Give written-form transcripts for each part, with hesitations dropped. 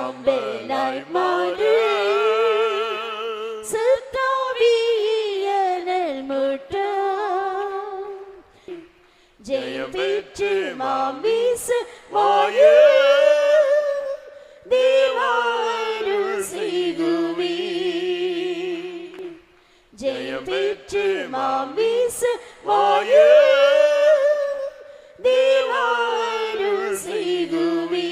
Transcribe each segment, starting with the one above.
சாம்பலாய் மாறு சித்தாவியனல் முட்ட ஜெயம் பெற்று மாமீசு மாய தேவாருள் செய்குவி ஜெயம் பெற்று மாமீசு மாய தேவாருள் செய்குவி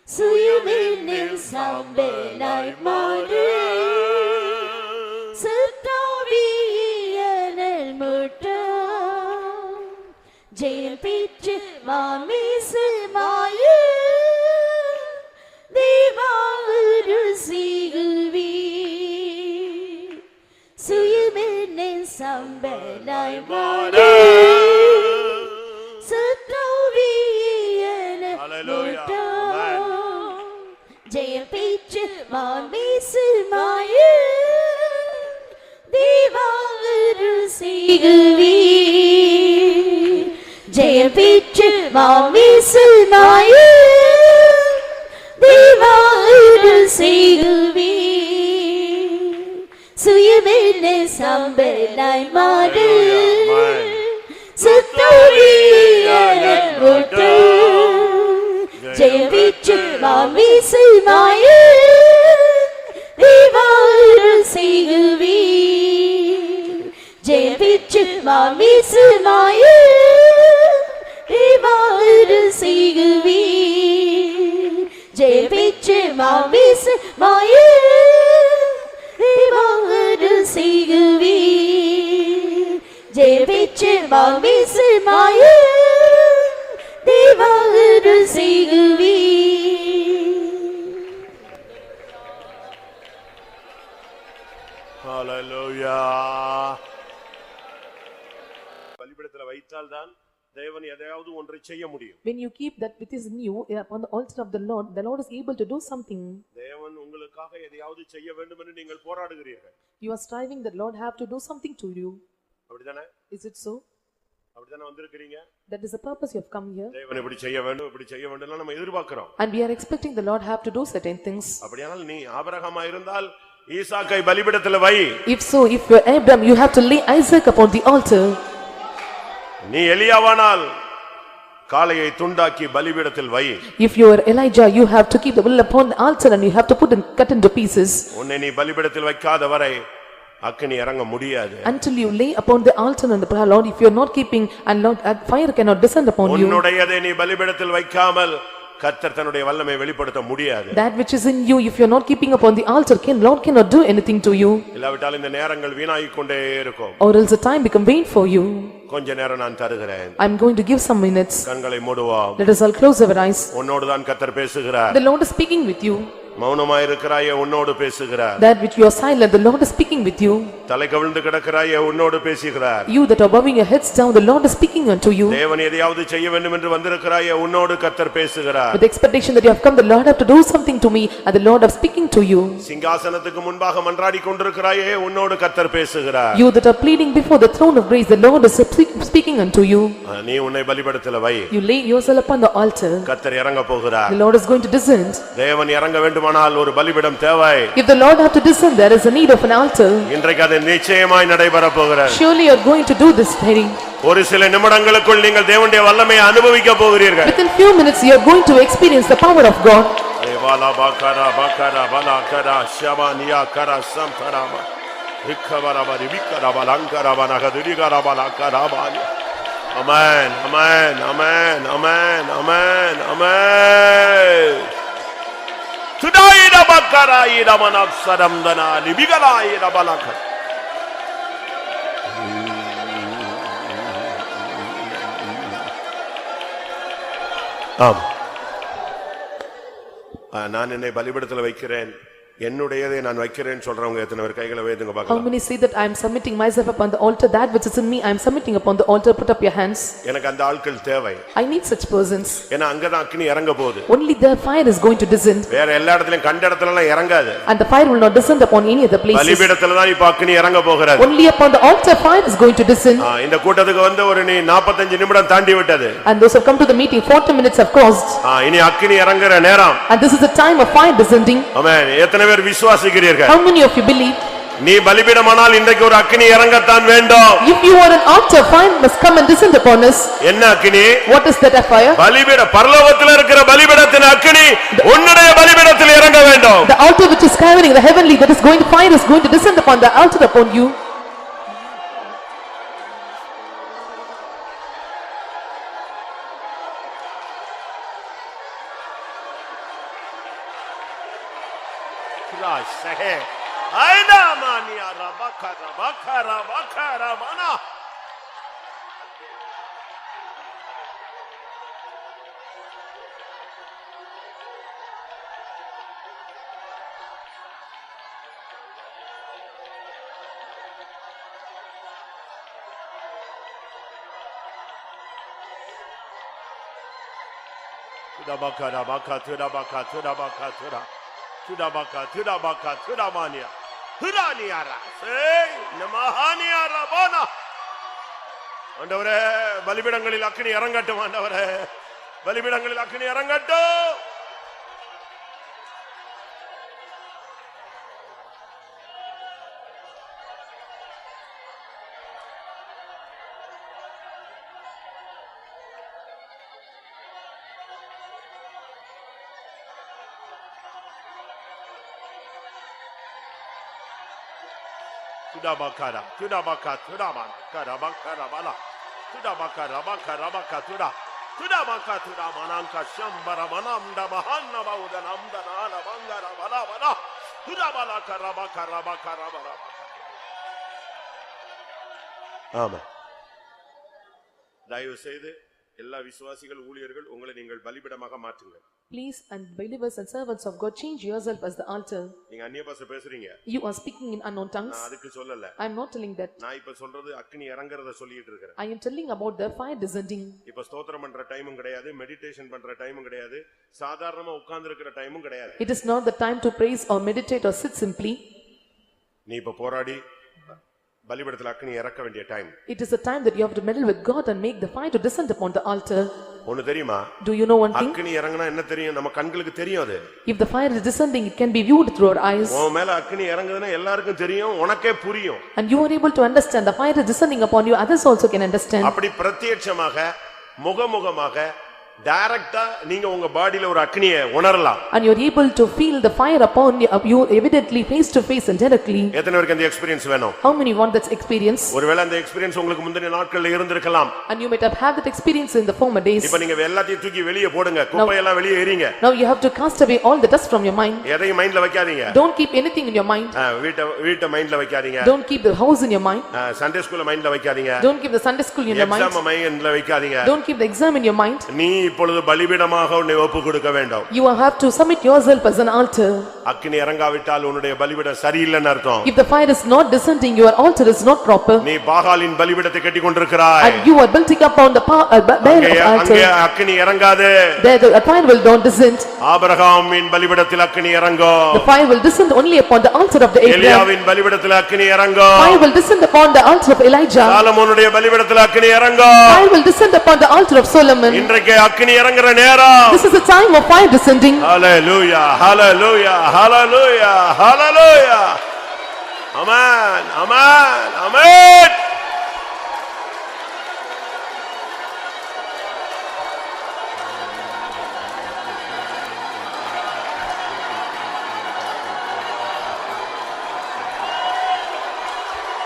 சுயமென்னில் சாம்பலாய் மாறு சித்தாவியனல் முட்ட ஜெயம் பெற்று மாமீசு மாய தேவாருள் செய்குவி சுயமென்னில் சாம்பலாய் மாறு ஜெயம் பெற்று மாமீசு மாய தேவாருள் செய்குவி ஜெயம் பெற்று மாமீசு மாய தேவாருள் செய்குவி சுயமென்னில் சாம்பலாய் மாறு சித்தாவியனல் முட்ட ஜெயம் பெற்று மாமீசு மாய தேவாருள் செய்குவி ஜெயம் பெற்று மாமீசு மாய தேவாருள் செய்குவி ஜெயம் பெற்று மாமீசு மாய தேவாருள் செய்குவி ஜெயம் பெற்று மாமீசு மாய தேவாருள் செய்குவி. ஹல்லேலூயா. பலிபீடத்தில் வைத்தால்தான் தேவன் எதையாவது ஒன்றை செய்ய முடியும். When you keep that which is new upon the altar of the Lord is able to do something. தேவன் உங்களுக்காக எதையாவது செய்ய வேண்டும் என்று நீங்கள் போராடுகிறீர்கள். You are striving that Lord have to do something to you. அப்படிதானே? Is it so? அப்படிதானே வந்திருக்கீங்க? That is the purpose you have come here. தேவன் இப்படி செய்ய வேண்டும் இப்படி செய்ய வேண்டும்னா நம்ம எதிர்பார்க்கிறோம். And we are expecting the Lord have to do certain things. அப்படியானால் நீ ஆபிரகாமா இருந்தால் ஈசாக்கை பலிபீடத்தில் வை. If so, if you are Abraham, you have to lay Isaac upon the altar. நீ எலியாவானால் காளையை துண்டாக்கி பலிபீடத்தில் வை. If you are Elijah, you have to keep the bull upon the altar and you have to put and cut into pieces. உன்னை நீ பலிபீடத்தில் வைக்காத வரை அக்கினி இறங்க முடியாது. Until you lay upon the altar and the prayer, Lord, if you are not keeping and Lord, fire cannot descend upon you. உன்னுடையதை நீ பலிபீடத்தில் வைக்காமல் கர்த்தர் தன்னுடைய வல்லமை வெளிப்படுத்த முடியாது. That which is in you, if you are not keeping upon the altar, Lord cannot do anything to you. இல்லாவிட்டால் இந்த நேரங்கள் வீணாகிக் கொண்டே இருக்கும். Or else the time become vain for you. கொஞ்ச நேரம் நான் தருகிறேன். I am going to give some minutes. கண்களை மூடுவோம். Let us all close our eyes. உன்னோடு தான் கர்த்தர் பேசுகிறார். The Lord is speaking with you. மௌனமாய் இருக்கிறாயே உன்னோடு பேசுகிறார். That which you are silent, the Lord is speaking with you. தலை கவிழ்ந்து கிடக்கிறாயே உன்னோடு பேசுகிறார். You that are bowing your heads down, the Lord is speaking unto you. தேவன் எதையாவது செய்ய வேண்டும் என்று வந்திருக்கிறாயே உன்னோடு கர்த்தர் பேசுகிறார். With the expectation that you have come, the Lord have to do something to me, and the Lord is speaking to you. சிங்காசனத்துக்கு முன்பாக மன்றாடி கொண்டிருக்கிறாயே உன்னோடு கர்த்தர் பேசுகிறார். You that are pleading before the throne of grace, the Lord is speaking unto you. நீ உன்னை பலிபீடத்தில் வை. You lay yourself upon the altar. கர்த்தர் இறங்க போகிறார். The Lord is going to descend. தேவன் இறங்க வேண்டுமானால் ஒரு பலிபீடம் தேவை. If the Lord have to descend, there is a need of an altar. இன்றைக்கு அது நிச்சயமாய் நடைபெற போகிறது. Surely you are going to do this thing. ஒரு சில நிமிடங்களுக்குள் நீங்கள் தேவனுடைய வல்லமையை அனுபவிக்க போகிறீர்கள். Within few minutes you are going to experience the power of God. Devala பாக்கரா பாக்கரா பலாக்கரா ஷபானியா கரா சம்தராமா விக்கவரபரி விக்கரபலங்கரபனகதுரிகரபலக்கரபானி. ஆமென் ஆமென் ஆமென் ஆமென் ஆமென் ஆமென். துடாயிட பக்கராயிட மனப்சரம்தனா லிபிகலாயிட பலக்க. ஆம், நான் என்னை பலிபீடத்தில் வைக்கிறேன். என்னுடையதை நான் வைக்கிறேன்னு சொல்றவங்க எத்தனை பேர் கைகளை உயர்த்துங்க How பார்க்கலாம். many say that I am submitting myself upon the altar, that which is in me I am submitting upon the altar? Put up your hands. எனக்கு அந்த ஆட்கள் தேவை. I need such persons. ஏன்னா அங்கதான் அக்கினி இறங்க போகுது. Only their fire is going to descend. வேற எல்லா இடத்துலயும் கண்ட இடத்துல எல்லாம் இறங்காது. And the fire will not descend upon any other places. பலிபீடத்துல தான் இப்ப அக்கினி இறங்க போகிறது. Only upon the altar fire is going to descend. இந்த கூட்டத்துக்கு வந்து ஒரு நீ 45 நிமிடம் தாண்டி விட்டது. And those who have come to the meeting 40 minutes have crossed. இனி அக்கினி இறங்குற நேரம். And this is the time of fire descending. ஆமென். எத்தனை பேர் விசுவாசிக்கிறீர்கள்? How many of you believe? நீ பலிபீடமானால் இன்றைக்கு ஒரு அக்கினி இறங்கத்தான் வேண்டும். If you are an altar, fire must come and descend upon us. என்ன அக்கினி? What is that fire? பலிபீட பரலோகத்தில் இருக்கிற பலிபீடத்தின் அக்கினி உன்னுடைய பலிபீடத்தில் இறங்க வேண்டும். The altar which is carrying the heavenly, that is going to fire is going to descend upon the altar upon you. Sahe aina mania rabakara bakara bakara mana tudabakara bakara tudabakara tudabakara tudabaka tudamania huraniara sei namahaniara bana ஆண்டவரே பலிபீடங்களில் அக்கினி இறங்கட்டும். ஆண்டவரே பலிபீடங்களில் அக்கினி இறங்கட்டும். Tudabakara, tudabaka, tudabakara, bakara, bala, tudabakara, bakara, baka, tudabaka, tudamananka, shambara, manamda, mahanna, baudanamda, nala, bangara, bala, bala, tudabalaka, rabakara, bakara, bala. Amen. தயவு செய்து எல்லா விசுவாசிகள் ஊழியர்கள் உங்களை நீங்கள் பலிபீடமாக மாற்றுங்கள். Please, and believers and servants of God, change yourself as the altar. நீங்க அந்நிய பாஷை பேசுறீங்க. You are speaking in unknown tongues. நான் அதுக்கு சொல்லல. I am not telling that. நான் இப்ப சொல்றது அக்கினி இறங்கறத சொல்லிட்டு இருக்கேன். I am telling about the fire descending. இப்ப ஸ்தோத்திரம் பண்ற டைமும் கிடையாது, மெடிடேஷன் பண்ற டைமும் கிடையாது, சாதாரணமா உட்கார்ந்து இருக்கிற டைமும் கிடையாது. It is not the time to praise or meditate or sit simply. நீ இப்ப போராடி பலிபீடத்தில் அக்கினி இறக்க வேண்டிய time. It is the time that you have to meddle with God and make the fire to descend upon the altar. ஒன்னு தெரியுமா? Do you know one thing? அக்கினி இறங்குனா என்ன தெரியும்? நம்ம கண்களுக்கு தெரியும் அது. If the fire is descending, it can be viewed through our eyes. உன் மேல அக்கினி இறங்குதுன்னா எல்லாருக்கும் தெரியும், உனக்கே புரியும். And you are able to understand the fire is descending upon you, others also can understand. அப்படி பிரத்யட்சமாக முகமுகமாக டைரக்ட்டா நீங்க உங்க பாடியில ஒரு அக்கினியை உணரலாம். And you are able to feel the fire upon you evidently face to face and directly. எத்தனை பேருக்கு அந்த எக்ஸ்பீரியன்ஸ் வேணும்? How many want that experience? ஒருவேளை அந்த எக்ஸ்பீரியன்ஸ் உங்களுக்கு முந்தின நாட்கள்ல இருந்திருக்கலாம். And you might have had that experience in the former days. இப்போ நீங்க எல்லாத்தையும் தூக்கி வெளியே போடுங்க, குப்பை எல்லாம் வெளியே எறிங்க. Now you have to cast away all the dust from your mind. எதையும் மைண்ட்ல வைக்காதீங்க. Don't keep anything in your mind. வீட்டை மைண்ட்ல வைக்காதீங்க. Don't keep the house in your mind. Sunday ஸ்கூல்ல மைண்ட்ல வைக்காதீங்க. Don't keep the Sunday school in your mind. Exam மைண்ட்ல வைக்காதீங்க. Don't keep the exam in your mind. நீ இப்பொழுது பலிபீடமாக உன்னை ஒப்பு கொடுக்க வேண்டும். You have to submit yourself as an altar. அக்கினி இறங்காவிட்டால் உன்னுடைய பலிபீடம் சரியில்லைன்னு அர்த்தம். If the fire is not descending, your altar is not proper. நீ பாகாலின் பலிபீடத்தை கட்டிக் கொண்டிருக்கிறாய். And you are building up on the Baal altar. அங்கே அக்கினி இறங்காது. There the fire will not descend. ஆபிரகாமின் பலிபீடத்தில் அக்கினி இறங்கும். The fire will descend only upon the altar of the Abraham. எலியாவின் பலிபீடத்தில் அக்கினி இறங்கும். Fire will descend upon the altar of Elijah. சாலமோனுடைய பலிபீடத்தில் அக்கினி இறங்கும். Fire will descend upon the altar of Solomon. இன்றைக்கு அக்கினி இறங்குற நேரம். This is a time of fire descending. Hallelujah, hallelujah, hallelujah, hallelujah. Amen, amen, amen.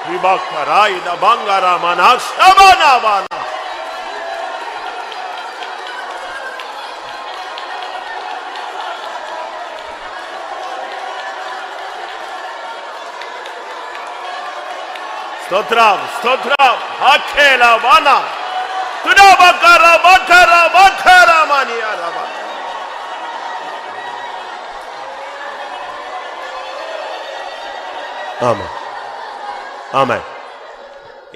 Vibakara ida bangara manas abana bana. Stotram, stotram, hakela vana, tudabakara bakara bakara maniya raba. ஆமா ஆமா.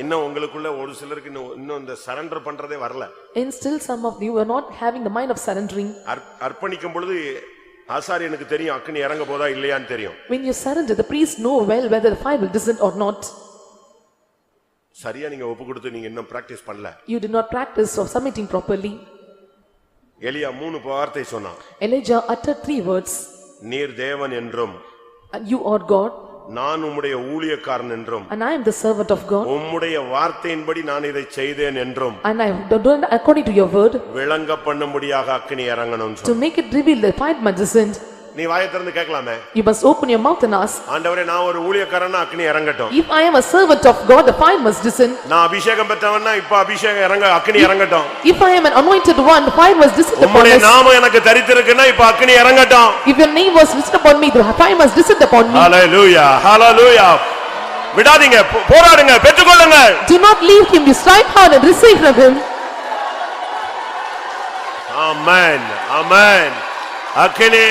இன்னும் உங்களுக்குள்ள ஒரு சிலருக்கு இன்னும் இந்த சரண்டர் பண்றதே வரல. And still some of you are not having the mind of surrendering. அர்ப்பணிக்கும் பொழுது ஆசாரியனுக்கு தெரியும் அக்கினி இறங்க போதா இல்லையான்னு தெரியும். When you surrender, the priest know well whether the fire will descend or not. சரியா நீங்க ஒப்பு கொடுத்து நீங்க இன்னும் பிராக்டீஸ் பண்ணல. You did not practice of submitting properly. எலியா 3 வார்த்தை சொன்னான். Elijah uttered 3 words. நீர் தேவன் என்றும், and you are God, நான் உம்முடைய ஊழியக்காரன் என்றும், and I am the servant of God, உம்முடைய வார்த்தையின்படி நான் இதை செய்தேன் என்றும், and I have done according to your word, விளங்க பண்ணும்படியாக அக்கினி இறங்கணும். to make it reveal the fire might descend. நீ வாயை திறந்து கேட்கலாமே. You must open your mouth and ask, ஆண்டவரே நான் ஒரு ஊழியக்காரனா அக்கினி இறங்கட்டும். if I am a servant of God, the fire must descend. நான் அபிஷேகம் பெற்றவனா இப்ப அபிஷேகம் இறங்க அக்கினி இறங்கட்டும். If I am an anointed one, the fire must descend upon உம்முடைய us. நாமம் எனக்கு தரித்திருக்குன்னா இப்ப அக்கினி இறங்கட்டும். If your name was written upon me, the fire must descend upon me. ஹalleluya ஹalleluya. விடாதீங்க, போராடுங்க, பெற்றுக்கொள்ளுங்க. Do not leave him, you strive hard and receive from him. ஆமென் ஆமென். அக்கினி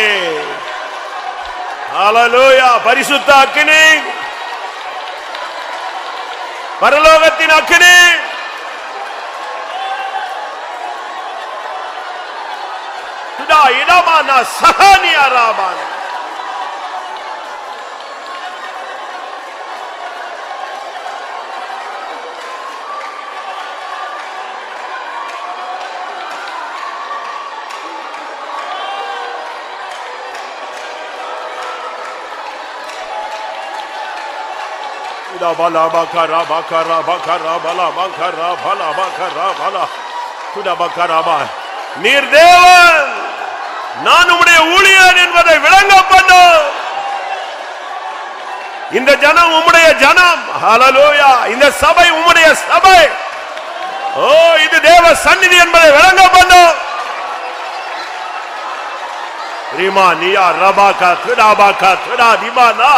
ஹalleluya. பரிசுத்த அக்கினி, பரலோகத்தின் அக்கினி, துடா இடமான சஹானியா ராபான். Bala bakara bakara bakara bala bakara bala bakara bala tuda bakara ba. நீர் தேவன், நான் உம்முடைய ஊழியன் என்பதை விளங்க பண்ணு. இந்த ஜனம் உம்முடைய ஜனம். ஹalleluya. இந்த சபை உம்முடைய சபை. ஓ, இது தேவ சந்நிதி என்பதை விளங்க பண்ணு. ரிமா நியா ரபாகா துடா பாகா துடா திமானா.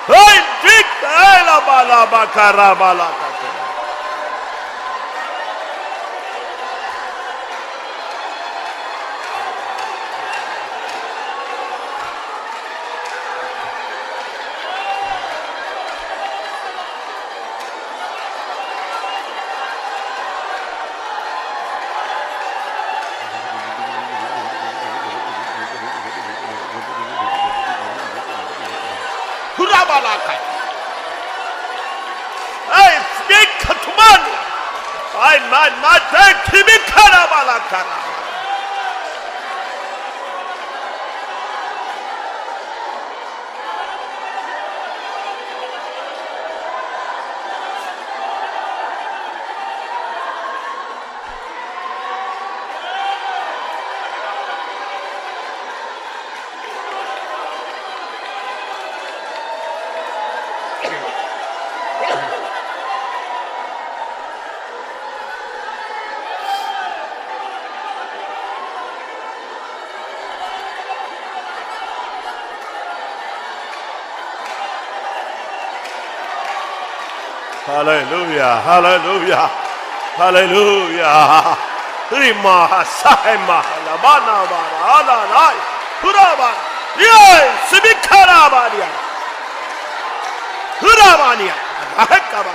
Hey, dik la bala bakara bala kata. Hura bala kata. Hey, speak to man. I take kimi kara bala kara. Hallelujah, hallelujah, hallelujah. Rima saima labana bara nai huraba. Yey sibikara baria. Hurabania. Ahekaba.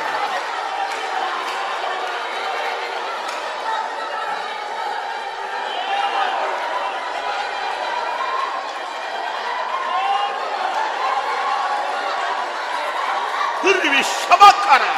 Hurbi shabakara.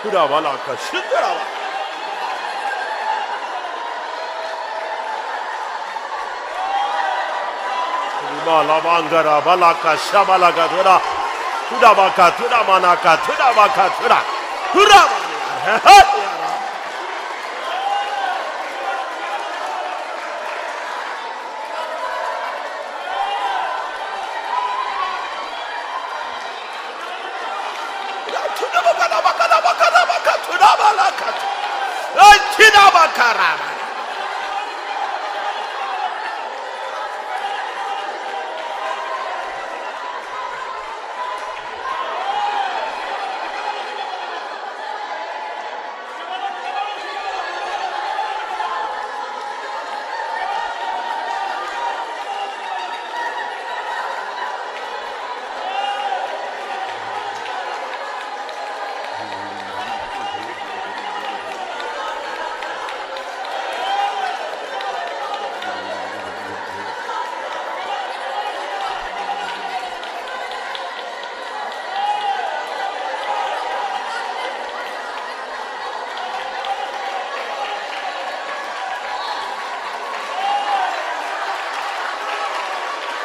Hurabala ka shindara. Rima bangara balaka shabalaka thura. Hurabaka thura manaka thurabaka thura. Hurabani.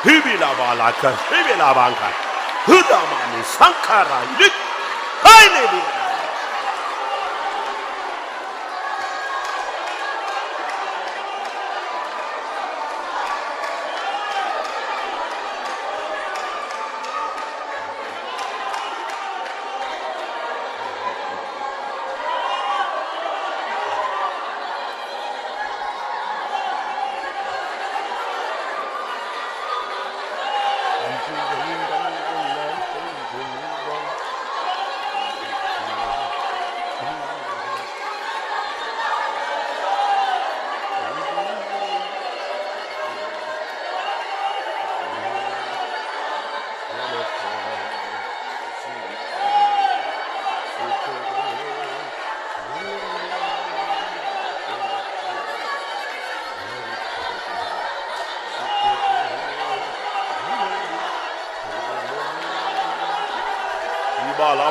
Hibilabalaka, hibilabanka, hudamani sankara, lik, haynebi.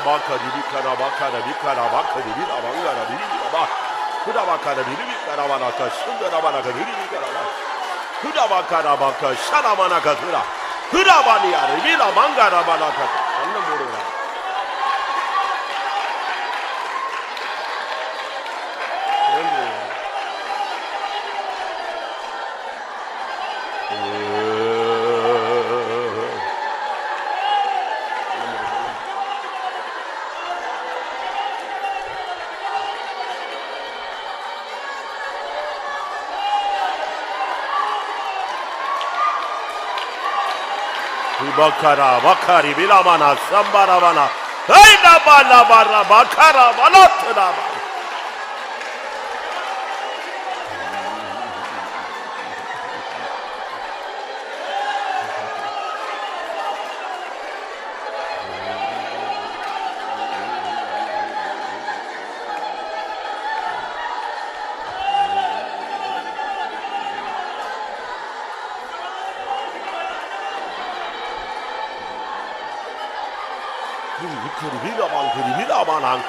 Baka dibi karabaka dibi karabaka dibi abangara dibi aba kudabaka dibi karabana ka sundarabana ka dibi karabana kudabaka rabaka sharamana ka tura kudabani dibi la mangara bana ka anna murura Bakara bakari bilamana sambaravana hayda bala bara bakara balatna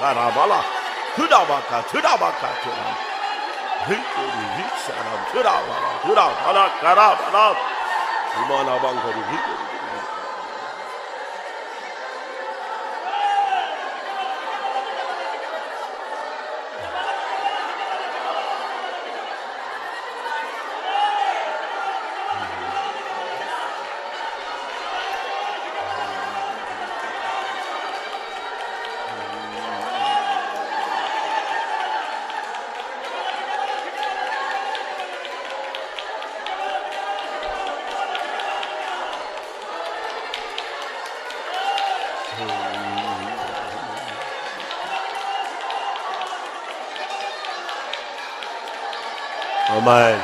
Karabala, Tudabaka, Tudabaka, Tudabaka, Hikuri, Hiksaram, Tudabala, Tudabala, Karabala, Imana Bangari, Hikuri. ஆமென்.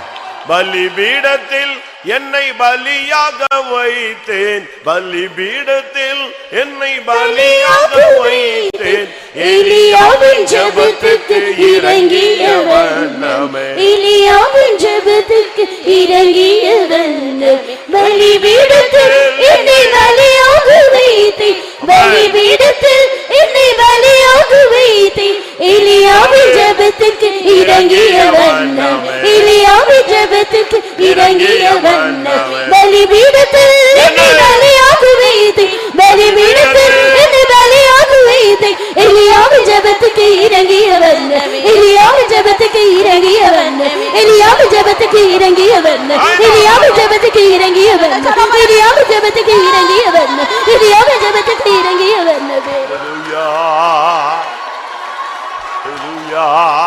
பலிபீடத்தில் என்னை பலியாக வைத்தேன், பலிபீடத்தில் என்னை பலியாக வைத்தேன். எலியாவின் ஜெபத்துக்கு இறங்கிய வண்ணமே, எலியாவின் ஜெபத்துக்கு இறங்கிய வண்ணமே, பலிபீடத்தில் என்னை பலியாக வைத்தேன், பலிபீடத்தில் என்னை பலியாக வைத்தேன். எலியாவின் ஜெபத்துக்கு இறங்கிய வண்ணமே, எலியாவின் ஜெபத்துக்கு இறங்கிய வண்ணமே, பலிபீடத்தில் என்னை பலியாக வைத்தேன், பலிபீடத்தில் என்னை பலியாக வைத்தேன். எலியாவின் ஜெபத்துக்கு இறங்கிய வண்ணமே, எலியாவின் ஜெபத்துக்கு இறங்கிய வண்ணமே, எலியாவின் ஜெபத்துக்கு இறங்கிய வண்ணமே, எலியாவின் ஜெபத்துக்கு இறங்கிய வண்ணமே, எலியாவின் ஜெபத்துக்கு இறங்கிய வண்ணமே, எலியாவின் ஜெபத்துக்கு இறங்கிய வண்ணமே. Hallelujah. Hallelujah.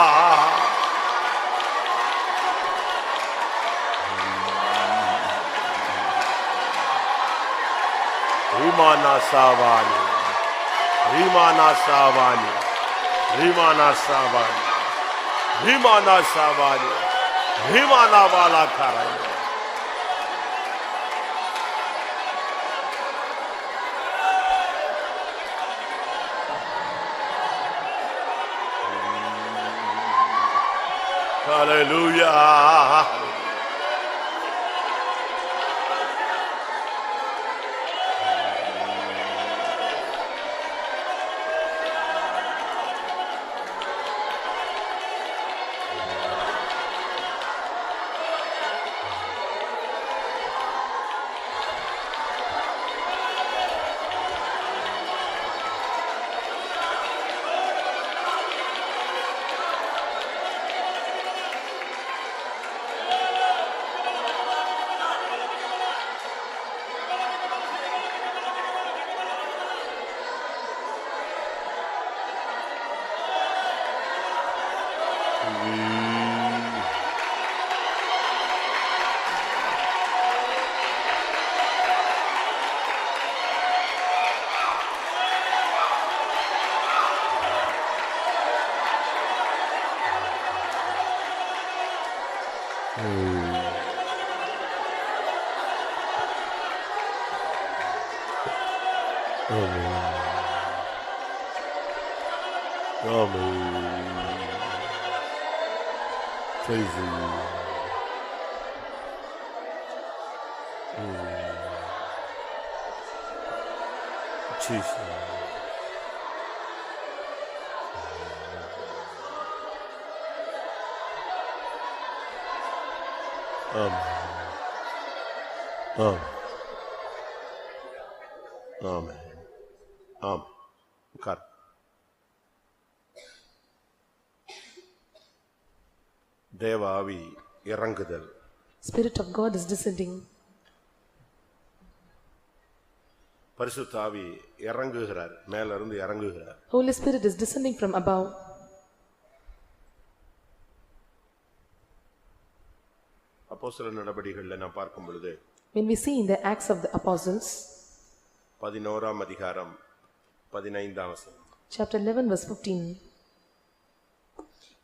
Rimana Savani. Rimana Savani. Rimana Savani. Rimana Savani. Rimana Vala Karaya. Hallelujah. Praise you. Jesus. Amen. உட்கார். தேவ ஆவி இறங்குதல். Spirit of God is descending. பரிசுத்த ஆவி இறங்குகிறார், மேல இருந்து இறங்குகிறார். Holy Spirit is descending from above. அப்போஸ்தலர் நடபடிகளிலே நாம் பார்க்கும் பொழுது, when we see in the Acts of the Apostles, 11ஆம் அதிகாரம் 15ஆம் வசனம். chapter 11 verse 15.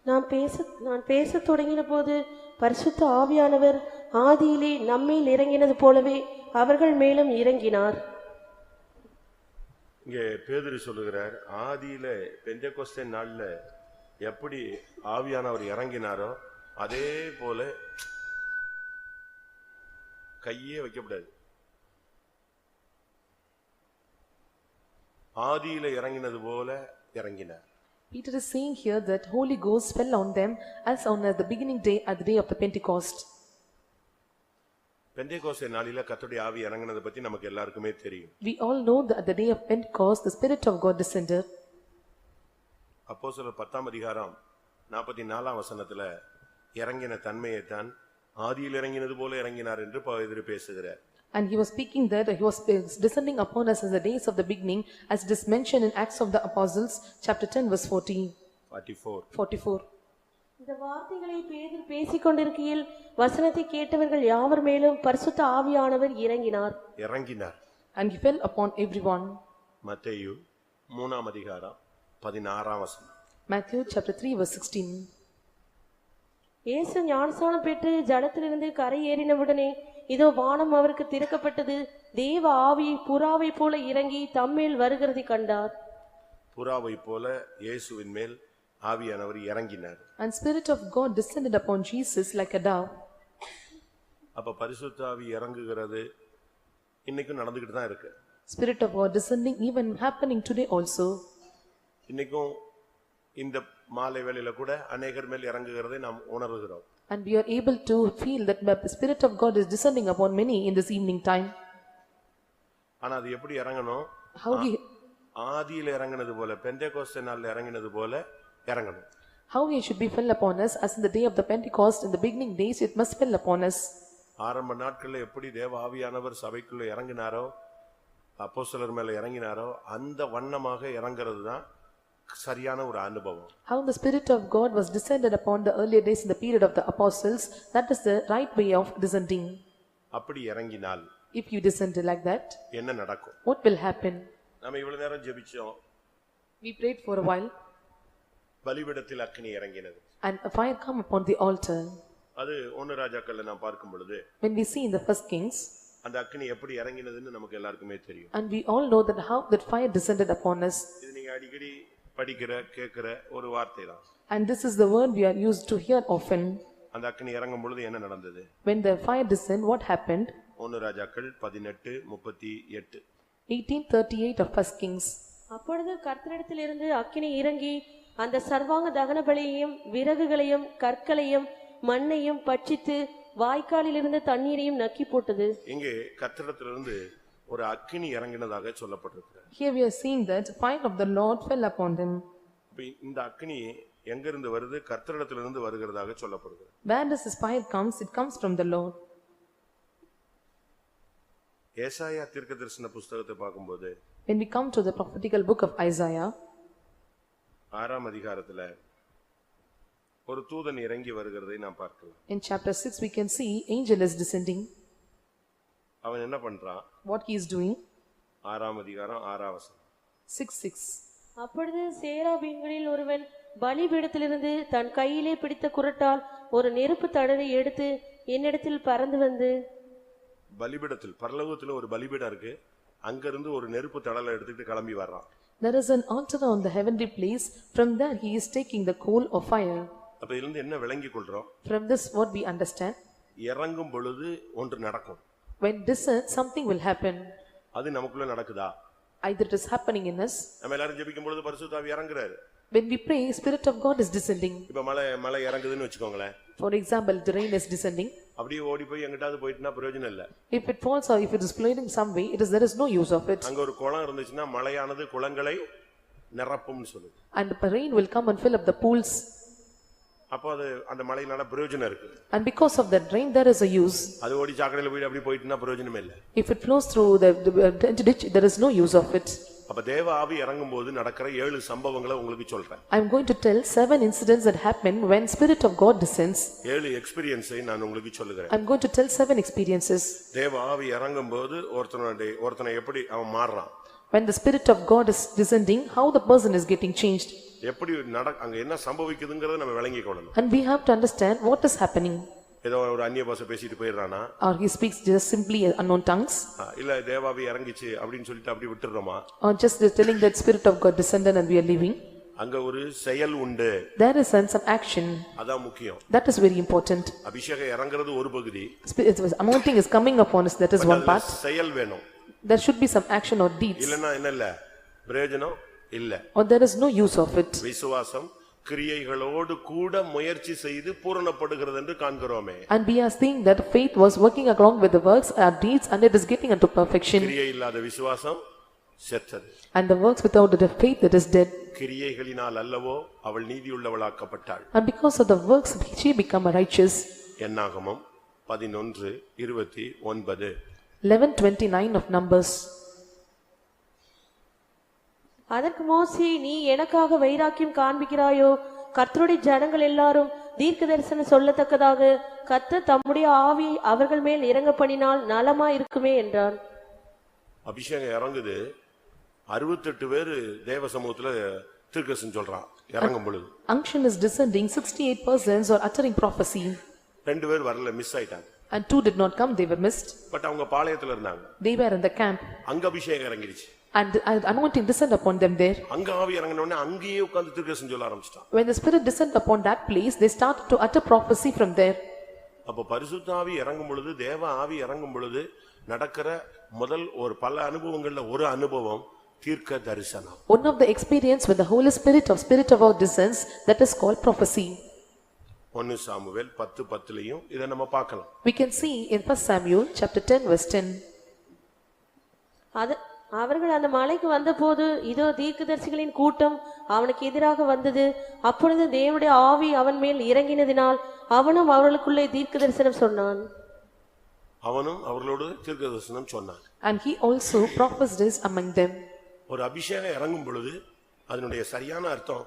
நான் பேசத் தொடங்கின போது பரிசுத்த ஆவியானவர் ஆதியிலே நம்மேல் இறங்கினது போலவே அவர்கள் மேலும் இறங்கினார். இங்கே பேதுரு சொல்லுகிறார், ஆதியில பெந்தெகோஸ்தே நாள்ல எப்படி ஆவியானவர் இறங்கினாரோ அதே போல கையே வைக்கப்படாது. ஆதியில இறங்கினது போல இறங்கினார். Peter is saying here that Holy Ghost fell on them as on the beginning day at the day of the Pentecost. பெந்தெகோஸ்தே நாளில கர்த்தருடைய ஆவி இறங்கினது பத்தி நமக்கு எல்லாருக்குமே தெரியும். We all know that at the day of Pentecost the Spirit of God descended. அப்போஸ்தலர் 10ஆம் அதிகாரம் 44ஆம் வசனத்துல இறங்கின தன்மையை தான் ஆதியில் இறங்கினது போல இறங்கினார் என்று பேதுரு பேசுகிறார். And he was speaking that he was descending upon us as the days of the beginning, as it is mentioned in Acts of the Apostles chapter 10 verse 44. இந்த வார்த்தைகளை பேதுரு பேசிக் கொண்டிருக்கையில் வசனத்தை கேட்டவர்கள் யாவர் மேலும் பரிசுத்த ஆவியானவர் இறங்கினார். And he fell upon everyone. மத்தேயு 3ஆம் அதிகாரம் 16ஆம் வசனம். Matthew chapter 3 verse 16. இயேசு ஞானஸ்நானம் பெற்று ஜலத்திலிருந்து கரை ஏறினவுடனே இதோ வானம் அவருக்கு திறக்கப்பட்டது, தேவ ஆவி புறாவை போல இறங்கி தம்மேல் வருகிறதை கண்டார். புறாவை போல இயேசுவின் மேல் ஆவியானவர் இறங்கினார். And Spirit of God descended upon Jesus like a dove. அப்ப பரிசுத்த ஆவி இறங்குகிறது இன்னைக்கும் நடந்துக்கிட்டு தான் இருக்கு. Spirit of God descending even happening today also. இன்னைக்கும் இந்த மாலை வேளையில கூட அநேகர் மேல் இறங்குகிறதை நாம் உணர்கிறோம். And we are able to feel that the Spirit of God is descending upon many in this evening time. ஆனா அது எப்படி இறங்கணும்? How he ஆதியில இறங்கினது போல, பெந்தெகோஸ்தே நாள்ல இறங்கினது போல இறங்கணும். How he should be fell upon us as in the day of the Pentecost, in the beginning days it must fell upon us. ஆரம்ப நாட்கள்ல எப்படி தேவ ஆவியானவர் சபைக்குள்ள இறங்கினாரோ, அப்போஸ்தலர் மேல இறங்கினாரோ அந்த வண்ணமாக இறங்குறது தான் சரியான ஒரு அனுபவம். How the Spirit of God was descended upon the earlier days in the period of the apostles, that is the right way of descending. அப்படி இறங்கினால் If you descend like that, என்ன நடக்கும்? what will happen? நாம இவ்வளவு நேரம் ஜெபிச்சோம். We prayed for a while பலிபீடத்தில் அக்கினி இறங்கினது. and a fire come upon the altar. அது 1 ராஜாக்கள்ல நாம் பார்க்கும் பொழுது When we see in the first Kings, அந்த அக்கினி எப்படி இறங்கினதுன்னு நமக்கு எல்லாருக்குமே தெரியும். and we all know that how that fire descended upon us. இது நீங்க அடிக்கடி படிக்கிற கேக்குற ஒரு வார்த்தை தான். And this is the word we are used to hear often. அந்த அக்கினி இறங்கும் பொழுது என்ன நடந்தது? When the fire descended, what happened? 1 ராஜாக்கள் 18:38. 18:38 of first Kings. அப்பொழுது கர்த்தரிடத்திலிருந்து அக்கினி இறங்கி அந்த சர்வாங்க தகன பலியையும் விறகுகளையும் கற்களையும் மண்ணையும் பட்சித்து வாய்க்காலிலிருந்து தண்ணீரையும் நக்கி போட்டது. இங்கே கர்த்தரிடத்திலிருந்து ஒரு அக்கினி இறங்கினதாக சொல்லப்பட்டிருக்கிறது. Here we are seeing that fire of the Lord fell upon them. இந்த அக்கினி எங்க இருந்து வருது? கர்த்தரிடத்திலிருந்து வருகிறதாக சொல்லப்படுகிறது. Where does this fire comes? It comes from the Lord. ஏசாயா தீர்க்கதரிசன புத்தகத்தை பார்க்கும்போது When we come to the prophetical book of Isaiah, 6ஆம் அதிகாரத்துல ஒரு தூதன் இறங்கி வருகிறதை நாம் பார்க்கலாம். in chapter 6 we can see angel is descending. அவன் என்ன பண்றான்? What he is doing? 6ஆம் அதிகாரம் 6ஆம் வசனம். 6:6. அப்பொழுது சேராபீன்களில் ஒருவன் பலிபீடத்திலிருந்து தன் கையிலே பிடித்த குறட்டால் ஒரு நெருப்பு தடவை எடுத்து என்னிடத்தில் பறந்து வந்து, பலிபீடத்தில் பரலோகத்துல ஒரு பலிபீடம் இருக்கு, அங்கிருந்து ஒரு நெருப்பு தடலை எடுத்துட்டு கிளம்பி வர்றான். There is an altar on the heavenly place. From there he is taking the coal of fire. அப்ப இதிலிருந்து என்ன விளங்கிக் கொள்றோம்? From this what we understand? இறங்கும் பொழுது ஒன்று நடக்கும். When descend, something will happen. அது நமக்குள்ள நடக்குதா? Either it is happening in us. நம்ம எல்லாரும் ஜெபிக்கும் பொழுது பரிசுத்த ஆவி இறங்குறாரு. When we pray, Spirit of God is descending. இப்ப மழை இறங்குதுன்னு வெச்சுக்கோங்களேன். For example, the rain is descending. அப்படியே ஓடி போய் எங்கிட்டாவது போயிட்டுனா பிரயோஜனம் இல்ல. If it falls or if it is flowing some way, there is no use of it. அங்க ஒரு குளம் இருந்துச்சுன்னா மழையானது குளங்களை நிரப்பும்னு சொல்லுது. And the rain will come and fill up the pools. அப்போ அது அந்த மழையினால பிரயோஜனம் இருக்கு. And because of that rain there is a use. அது ஓடி சாக்கடையில போய் அப்படி போயிட்டுனா பிரயோஜனம் இல்ல. If it flows through the ditch, there is no use of it. அப்ப தேவ ஆவி இறங்கும்போது நடக்கிற 7 சம்பவங்களை உங்களுக்கு சொல்றேன். I am going to tell 7 incidents that happen when Spirit of God descends. 7 எக்ஸ்பீரியன்ஸை நான் உங்களுக்கு சொல்லுகிறேன். I am going to tell 7 experiences. தேவ ஆவி இறங்கும்போது ஒருத்தனை எப்படி அவன் மாறுறான்? When the Spirit of God is descending, how the person is getting changed. எப்படி அங்க என்ன சம்பவிக்குதுங்கறத நம்ம விளங்கிக்கணும். And we have to understand what is happening. ஏதோ ஒரு அந்நிய பாஷை பேசிட்டு போயிடுறானா? Or he speaks just simply unknown tongues. இல்ல தேவாவி இறங்கிச்சு அப்படினு சொல்லிட்டு அப்படி விட்டுறோமா? Or just telling that Spirit of God descended and we are leaving. அங்க ஒரு செயல் உண்டு. There is some action. அதான் முக்கியம். That is very important. அபிஷேகம் இறங்குறது ஒரு பகுதி. Anointing is coming upon us, that is one part. செயல் வேணும். There should be some action or deeds. இல்லனா என்ன இல்ல? பிரயோஜனம் இல்ல. Or there is no use of it. விசுவாசம் கிரியைகளோடு கூட முயற்சி செய்து பூரணப்படுகிறது என்று காண்கிறோமே. And we are seeing that faith was working along with the works or deeds and it is getting unto perfection. கிரியை இல்லாத விசுவாசம் செத்தது. And the works without the faith, that is dead. கிரியைகளினால் அல்லவோ அவள் நீதியுள்ளவளாக்கப்பட்டாள். And because of the works she become righteous. என்னாகமம் 11:29. 11:29 of Numbers. அதற்கு மோசே, நீ எனக்காக வைராக்கியம் காண்பிக்கிறாயோ? கர்த்தருடைய ஜனங்கள் எல்லாரும் தீர்க்க தரிசனம் சொல்லத்தக்கதாக கர்த்தர் தம்முடைய ஆவி அவர்கள் மேல் இறங்க பண்ணினால் நலமா இருக்குமே என்றான். அபிஷேகம் இறங்குது. 68 பேர் தேவ சமூகத்துல தீர்க்கதரிசனம் சொல்றான் இறங்கும் பொழுது. Unction is descending, 68 persons are uttering prophecy. 2 பேர் வரல, மிஸ் ஆயிட்டாங்க. And 2 did not come, they were missed. But அவங்க பாளையத்துல இருந்தாங்க. They were in the camp. அங்க அபிஷேகம் இறங்கிடுச்சு. And anointing descend upon them there. அங்க ஆவி இறங்கின உடனே அங்கேயே உட்கார்ந்து தீர்க்கதரிசனம் சொல்ல ஆரம்பிச்சிட்டான். When the Spirit descended upon that place, they started to utter prophecy from there. அப்ப பரிசுத்த ஆவி இறங்கும் பொழுது, தேவ ஆவி இறங்கும் பொழுது நடக்கிற முதல் ஒரு பல அனுபவங்கள்ல ஒரு அனுபவம் தீர்க்க தரிசனம். One of the experience with the Holy Spirit of God descends, that is called prophecy. 1 Samuel 10:10லயும் இத நம்ம பார்க்கலாம். We can see in 1 Samuel chapter 10 verse 10. அவர்கள் அந்த மலைக்கு வந்தபோது இதோ தீர்க்கதரிசிகளின் கூட்டம் அவனுக்கு எதிராக வந்தது. அப்பொழுது தேவனுடைய ஆவி அவன் மேல் இறங்கினதினால் அவனும் அவர்களுக்குள்ளே தீர்க்க தரிசனம் சொன்னான். அவனும் அவர்களோடு தீர்க்கதரிசனம் சொன்னான். And he also prophesied among them. ஒரு அபிஷேகம் இறங்கும் பொழுது அதனுடைய சரியான அர்த்தம்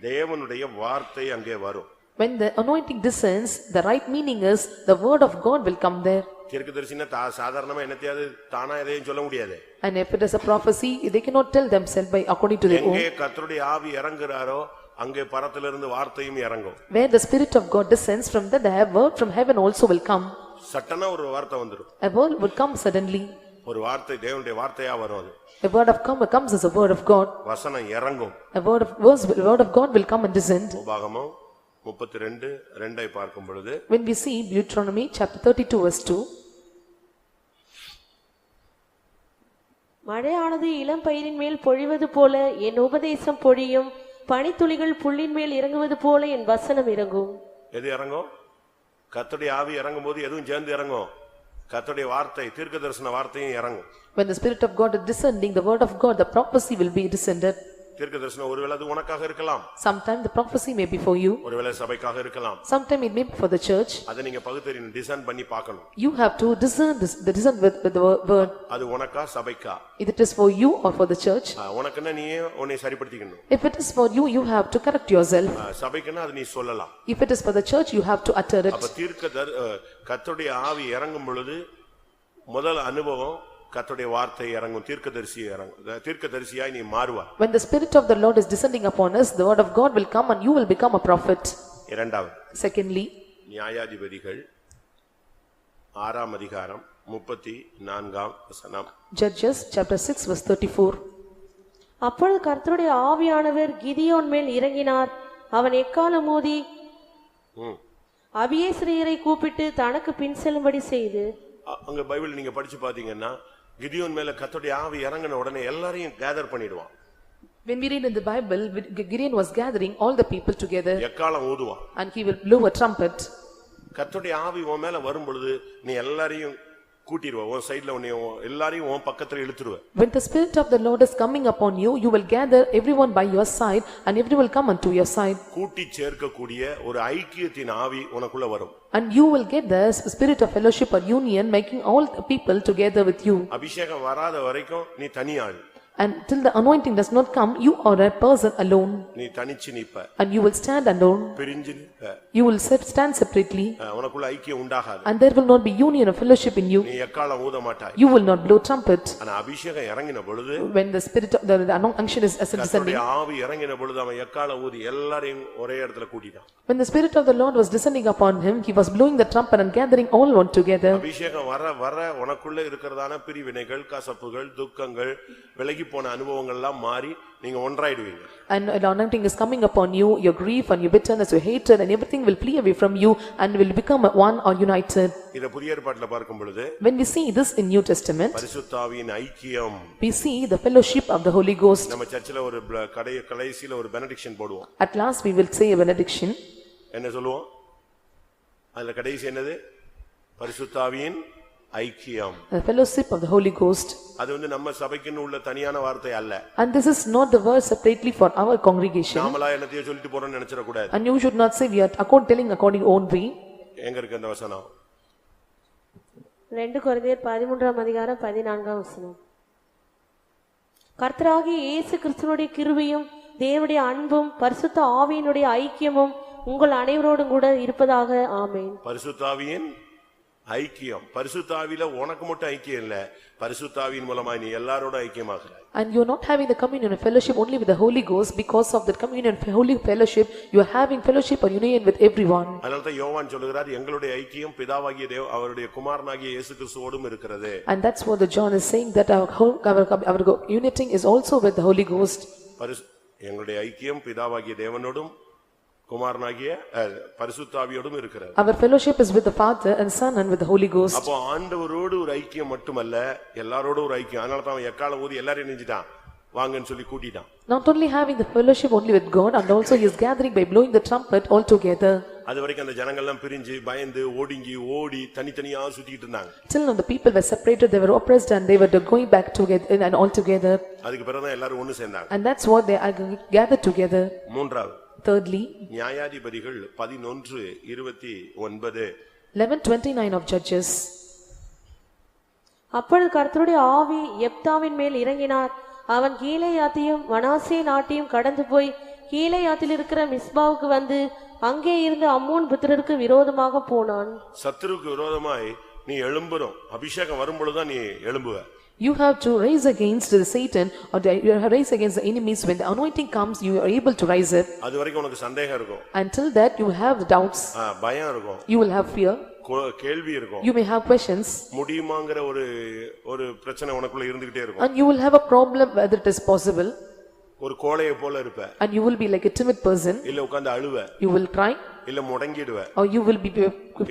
தேவனுடைய வார்த்தை அங்கே வரும். When the anointing descends, the right meaning is the word of God will come there. தீர்க்கதரிசினா சாதாரணமா என்னத்தையாவது தானா எதையும் சொல்ல முடியாது. And if it is a prophecy, they cannot tell themselves by according to their own. எங்கே கர்த்தருடைய ஆவி இறங்குறாரோ அங்கே பரத்திலிருந்து வார்த்தையும் இறங்கும். Where the spirit of God descends from the word from heaven also will come. சட்டனா ஒரு வார்த்தை வந்துரும். A word will come suddenly. ஒரு வார்த்தை தேவனுடைய வார்த்தையா வரும். அது a word of God comes as a word of God. வசனம் இறங்கும். A word of God will come and descend. உபாகமம் 32:2 பார்க்கும் பொழுது when we see Deuteronomy chapter 32 verse 2, மழையானது இளம் பயிரின் மேல் பொழிவது போல என் உபதேசம் பொழியும், பனித்துளிகள் புல்லின் மேல் இறங்குவது போல என் வசனம் இறங்கும். எது இறங்கும்? கர்த்தருடைய ஆவி இறங்கும் போது எதுவும் சேர்ந்து இறங்கும். கர்த்தருடைய வார்த்தை தீர்க்கதரிசன வார்த்தையும் இறங்கும். when the spirit of God is descending, the word of God, the prophecy will be descended. தீர்க்கதரிசனம் ஒருவேளை அது உனக்காக இருக்கலாம். Sometime the prophecy may be for you. ஒருவேளை சபைக்காக இருக்கலாம். Sometime it may be for the church. அதை நீங்க பகுத்தறியணும், டிசைன் பண்ணி பார்க்கணும். You have to discern with the word. அது உனக்கா சபைக்கா? If it is for you or for the church. உனக்குன்னா நீ உன்னை சரிப்படுத்திக்கணும். If it is for you, you have to correct yourself. சபைக்குன்னா அது நீ சொல்லலாம். If it is for the church, you have to utter it. அப்ப கர்த்தருடைய ஆவி இறங்கும் பொழுது முதல் அனுபவம் கர்த்தருடைய வார்த்தை இறங்கும், தீர்க்கதரிசி இறங்கும், தீர்க்கதரிசியாய் நீ மாறுவாய். When the spirit of the Lord is descending upon us, the word of God will come and you will become a prophet. இரண்டாவது, secondly, நியாயாதிபதிகள் 6ஆம் அதிகாரம் 34ஆம் வசனம். Judges chapter 6 verse 34. அப்பொழுது கர்த்தருடைய ஆவியானவர் கிதியோன் மேல் இறங்கினார். அவன் எக்காலம் ஊதி அபியேஸ்ரியரை கூப்பிட்டு தனக்கு பின் செல்லும்படி செய்து. அங்க பைபிள் நீங்க படிச்சு பாத்தீங்கன்னா கிதியோன் மேல கர்த்தருடைய ஆவி இறங்கின உடனே எல்லாரையும் கேதர் பண்ணிடுவான். When we read in the Bible, Gideon was gathering all the people together. எக்காலம் ஊதுவான். And he will blow a trumpet. கர்த்தருடைய ஆவி உன் மேல வரும் பொழுது நீ எல்லாரையும் கூட்டிடுவ, உன் சைடுல உன்னை எல்லாரையும் உன் பக்கத்துல இழுத்துருவ. When the spirit of the Lord is coming upon you, you will gather everyone by your side and everyone will come unto your side. கூட்டி சேர்க்கக்கூடிய ஒரு ஐக்கியத்தின் ஆவி உனக்குள்ள வரும். And you will get the spirit of fellowship or union, making all the people together with you. அபிஷேகம் வராத வரைக்கும் நீ தனியாள். And till the anointing does not come, you are a person alone. நீ தனிச்சு நிப்ப. And you will stand alone. பிரிஞ்சு நிப்ப. You will stand separately. உனக்குள்ள ஐக்கியம் உண்டாகாது. And there will not be union or fellowship in you. நீ எக்காலம் ஊத மாட்டாய். You will not blow trumpet. ஆனா அபிஷேகம் இறங்கின பொழுது, when the spirit of the unction is descending, ஆவி இறங்கின பொழுது அவன் எக்காலம் ஊதி எல்லாரையும் ஒரே இடத்துல கூட்டிட்டான். when the spirit of the Lord was descending upon him, he was blowing the trumpet and gathering all one together. அபிஷேகம் வர வர உனக்குள்ள இருக்கிறதான பிரிவினைகள், கசப்புகள், துக்கங்கள், விலகி போன அனுபவங்கள் எல்லாம் மாறி நீங்க ஒன்றாயிடுவீங்க. And the anointing is coming upon you, your grief and your bitterness, your hatred and everything will flee away from you and will become one or united. இத புதிய ஏற்பாட்டில பார்க்கும் பொழுது, when we see this in New Testament, பரிசுத்த ஆவியின் ஐக்கியம், we see the fellowship of the Holy Ghost. நம்ம சர்ச்சில ஒரு கடைசில ஒரு பெனடிக்ஷன் போடுவோம். At last we will say a benediction. என்ன சொல்லுவோம்? அதுல கடைசி என்னது? பரிசுத்த ஆவியின் ஐக்கியம், the fellowship of the Holy Ghost. அது நம்ம சபைக்குன்னு உள்ள தனியான வார்த்தை அல்ல. And this is not the word separately for our congregation. நாமளா என்னத்தையோ சொல்லிட்டு போறோம்னு நினைச்சிர கூடாது. And you should not say we are telling according own way. எங்க இருக்கு அந்த வசனம்? 2 கொரிந்தியர் 13ஆம் அதிகாரம் 14ஆம் வசனம். கர்த்தராகிய இயேசு கிறிஸ்துவினுடைய கிருபையும் தேவனுடைய அன்பும் பரிசுத்த ஆவியினுடைய ஐக்கியமும் உங்கள் அனைவரோடும் கூட இருப்பதாக. ஆமென். பரிசுத்த ஆவியின் ஐக்கியம், பரிசுத்த ஆவியில உனக்கு மட்டும் ஐக்கியம் இல்ல, பரிசுத்த ஆவியின் மூலமா நீ எல்லாரோட ஐக்கியமாகுற. And you are not having the communion and fellowship only with the Holy Ghost. Because of the communion and holy fellowship, you are having fellowship or union with everyone. அதனால தான் யோவான் சொல்கிறார், எங்களுடைய ஐக்கியம் பிதாவாகிய அவருடைய குமாரனாகிய இயேசு கிறிஸ்துவோடும் இருக்கிறது. And that's what the John is saying, that our uniting is also with the Holy Ghost. எங்களுடைய ஐக்கியம் பிதாவாகிய தேவனோடும் குமாரனாகிய பரிசுத்த ஆவியோடும் இருக்கிறது. Our fellowship is with the Father and Son and with the Holy Ghost. அப்போ ஆண்டவரோடு ஒரு ஐக்கியம் மட்டுமல்ல, எல்லாரோடும் ஒரு ஐக்கியம். அதனால தான் எக்காலம் ஊதி எல்லாரையும் நெஞ்சிட்டான், வாங்கன்னு சொல்லி கூட்டிட்டான். Not only having the fellowship only with God, and also he is gathering by blowing the trumpet all together. அது வரைக்கும் அந்த ஜனங்கள் எல்லாம் பிரிஞ்சு பயந்து ஓடிங்கி ஓடி தனித்தனியா சுத்திட்டு இருந்தாங்க. Till now the people were separated, they were oppressed and they were going back together and all together. அதுக்கு பிறகு தான் எல்லாரும் ஒன்னு சேர்ந்தாங்க. And that's what they are gathered together. மூன்றாவது, thirdly, நியாயாதிபதிகள் 11:29. 11:29 of Judges. அப்பொழுது கர்த்தருடைய ஆவி யெப்தாவின் மேல் இறங்கினார். அவன் கீலேயாத்தையும் மனாசே நாட்டையும் கடந்து போய் கீலேயாத்தில் இருக்கிற மிஸ்பாவுக்கு வந்து அங்கே இருந்து அம்மோன் புத்திரருக்கு விரோதமாக போனான். சத்துருக்கு விரோதமாய் நீ எழும்புறோம், அபிஷேகம் வரும்பொழுதுதான் நீ எழும்புவ. You have to rise against the Satan or rise against the enemies. When the anointing comes, you are able to rise up. அது வரைக்கும் உனக்கு சந்தேகம் இருக்கும். Until that you have doubts. பயம் இருக்கும். You will have fear. கேள்வி இருக்கும். You may have questions. முடியுமாங்கற ஒரு பிரச்சனை உனக்குள்ள இருந்துகிட்டே இருக்கும். And you will have a problem whether it is possible. ஒரு கோழையை போல இருப்ப. And you will be like a timid person. இல்ல உட்கார்ந்து அழுவ. You will cry. இல்ல முடங்கிடுவ. Or you will be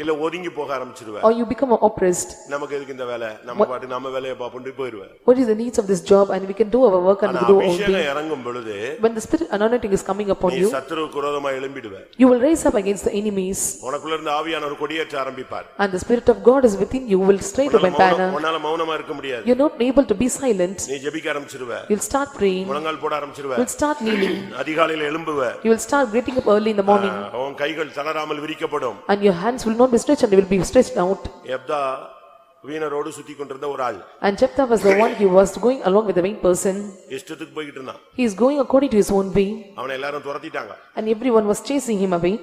இல்ல ஒதுங்கி போக ஆரம்பிச்சிடுவ. Or you become oppressed. நமக்கு எதுக்கு இந்த வேலை, நம்ம பாட்டு நம்ம வேலைய பாப்போம்னு போயிடுவ. What is the needs of this job and we can do our work and we do all things. அபிஷேகம் இறங்கும் பொழுது when the spirit anointing is coming upon you, நீ சத்துருக்கு விரோதமா எழும்பிடுவ. you will rise up against the enemies. உனக்குள்ள இருந்து ஆவியானவர் கொடியேற்ற ஆரம்பிப்பார். And the spirit of God is within you, will straight up and banner. உன்னால மௌனமா இருக்க முடியாது. You are not able to be silent. நீ ஜெபிக்க ஆரம்பிச்சிடுவ. You will start praying. முழங்கால் போட ஆரம்பிச்சிடுவ. You will start kneeling. அதிகாலையில எழும்புவ. You will start getting up early in the morning. உன் கைகள் தளராமல் விரிக்கப்படும். And your hands will not be stretched and they will be stretched out. எப்தா வீணரோடு சுத்தி கொண்டிருந்த ஒரு ஆள். And Jephthah was the one, he was going along with the vain person. இஷ்டத்துக்கு போயிட்டு இருந்தான். He is going according to his own way. அவனை எல்லாரும் துரத்திட்டாங்க. And everyone was chasing him away.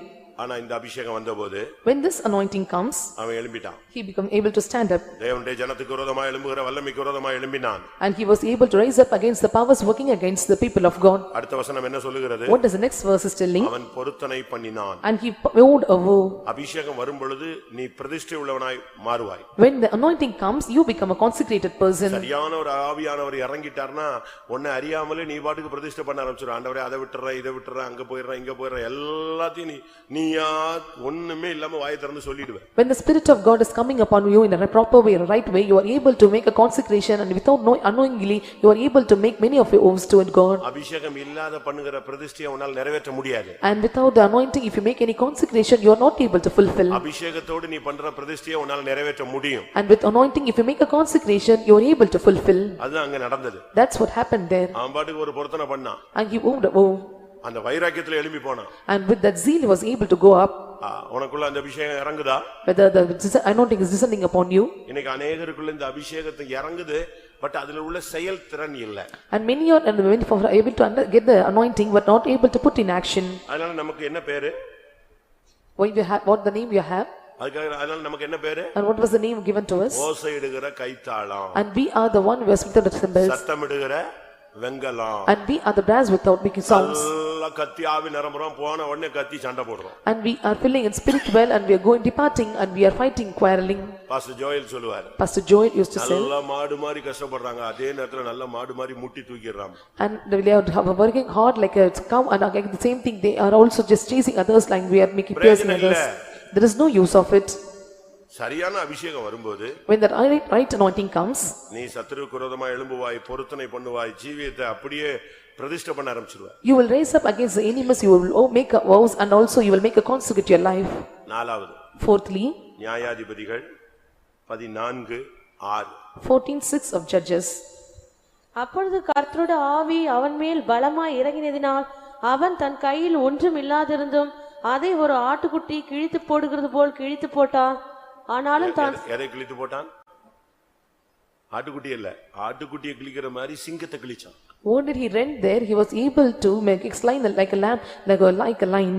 ஆனா இந்த அபிஷேகம் வந்தபோது when this anointing comes, அவன் எழும்பிட்டான். he became able to stand up. தேவனுடைய ஜனத்துக்கு விரோதமாய் எழும்புகிற வல்லமைக்கு விரோதமாய் எழும்பினான். And he was able to rise up against the powers working against the people of God. அடுத்த வசனம் என்ன சொல்லுகிறது? What does the next verse is telling? அவன் பொருத்தனை பண்ணினான். And he vowed a vow. அபிஷேகம் வரும் பொழுது நீ பிரதிஷ்டை உள்ளவனாய் மாறுவாய். When the anointing comes, you become a consecrated person. சரியான ஒரு ஆவியானவர் இறங்கிட்டார்னா உன்னை அறியாமலே நீ பாட்டுக்கு பிரதிஷ்டை பண்ண ஆரம்பிச்சிரு. ஆண்டவரே அதை விட்டுறேன், இதை விட்டுறேன், அங்க போயிடுறேன், இங்க போயிடுறேன், எல்லாத்தையும் நீயா ஒண்ணுமே இல்லாம வாயை திறந்து சொல்லிடுவே. When the spirit of God is coming upon you in a proper way, a right way, you are able to make a consecration, and without unknowingly you are able to make many of your oaths to God. அபிஷேகம் இல்லாத பண்ணுகிற பிரதிஷ்டையை உன்னால் நிறைவேற்ற முடியாது. And without the anointing, if you make any consecration, you are not able to fulfill. அபிஷேகத்தோடு நீ பண்ற பிரதிஷ்டையை உன்னால் நிறைவேற்ற முடியும். And with anointing, if you make a consecration, you are able to fulfill. அது அங்க நடந்தது. That's what happened there. அவன் பாட்டுக்கு ஒரு பொருத்தனை பண்ணான். And he vowed a vow. அந்த வைராக்கியத்துல எழும்பி போனான். And with that zeal he was able to go up. உனக்குள்ள அந்த அபிஷேகம் இறங்குதா? Whether the anointing is descending upon you. இன்னைக்கு अनेகருக்குள்ள இந்த அபிஷேகத்தை இறங்குது, பட் அதுல உள்ள செயல் திறன் இல்ல. And many are able to get the anointing but not able to put in action. அதனால நமக்கு என்ன பேரு? What the name you have? அதனால நமக்கு என்ன பேரு? And what was the name given to us? ஓசையிடுகிற கைத்தாளம். And we are the one who has with the cymbals. சத்தமிடுகிற வெங்கலம். And we are the brass without making sounds. நல்ல கத்தி ஆவி நிரம்புறோம், போன உடனே கத்தி சண்டை போடுறோம். And we are filling in spirit well and we are going departing and we are fighting, quarreling. Pastor Joel சொல்லுவார். Pastor Joel used to say. நல்ல மாடு மாதிரி கஷ்டப்படுறாங்க, அதே நேரத்துல நல்ல மாடு மாதிரி முட்டி தூக்கிடுறாங்க. And they are working hard like a cow, and again the same thing, they are also just chasing others like we are making piercing others. There is no use of it. சரியான அபிஷேகம் வரும்போது when the right anointing comes, நீ சத்துருக்கு விரோதமா எழும்புவாய், பொருத்தனை பண்ணுவாய், ஜீவியத்தை அப்படியே பிரதிஷ்டை பண்ண ஆரம்பிச்சிடுவ. You will raise up against the enemies, you will make a vows and also you will make a consecrate your life. நாலாவது. Fourthly, நியாயாதிபதிகள் 14:6. 14:6 of Judges. அப்பொழுது கர்த்தருடைய ஆவி அவன் மேல் பலமாய் இறங்கினதினால் அவன் தன் கையில் ஒன்றும் இல்லாதிருந்தும் அதை ஒரு ஆட்டுக்குட்டி கிழித்து போடுகிறது போல் கிழித்து போட்டான். ஆனாலும் தான் எதை கிழித்து போட்டான்? ஆட்டுக்குட்டி இல்ல, ஆட்டுக்குட்டியை கிழிக்கிற மாதிரி சிங்கத்தை கிழிச்சான். What did he rend there? He was able to make a slain like a lamb, like a lion.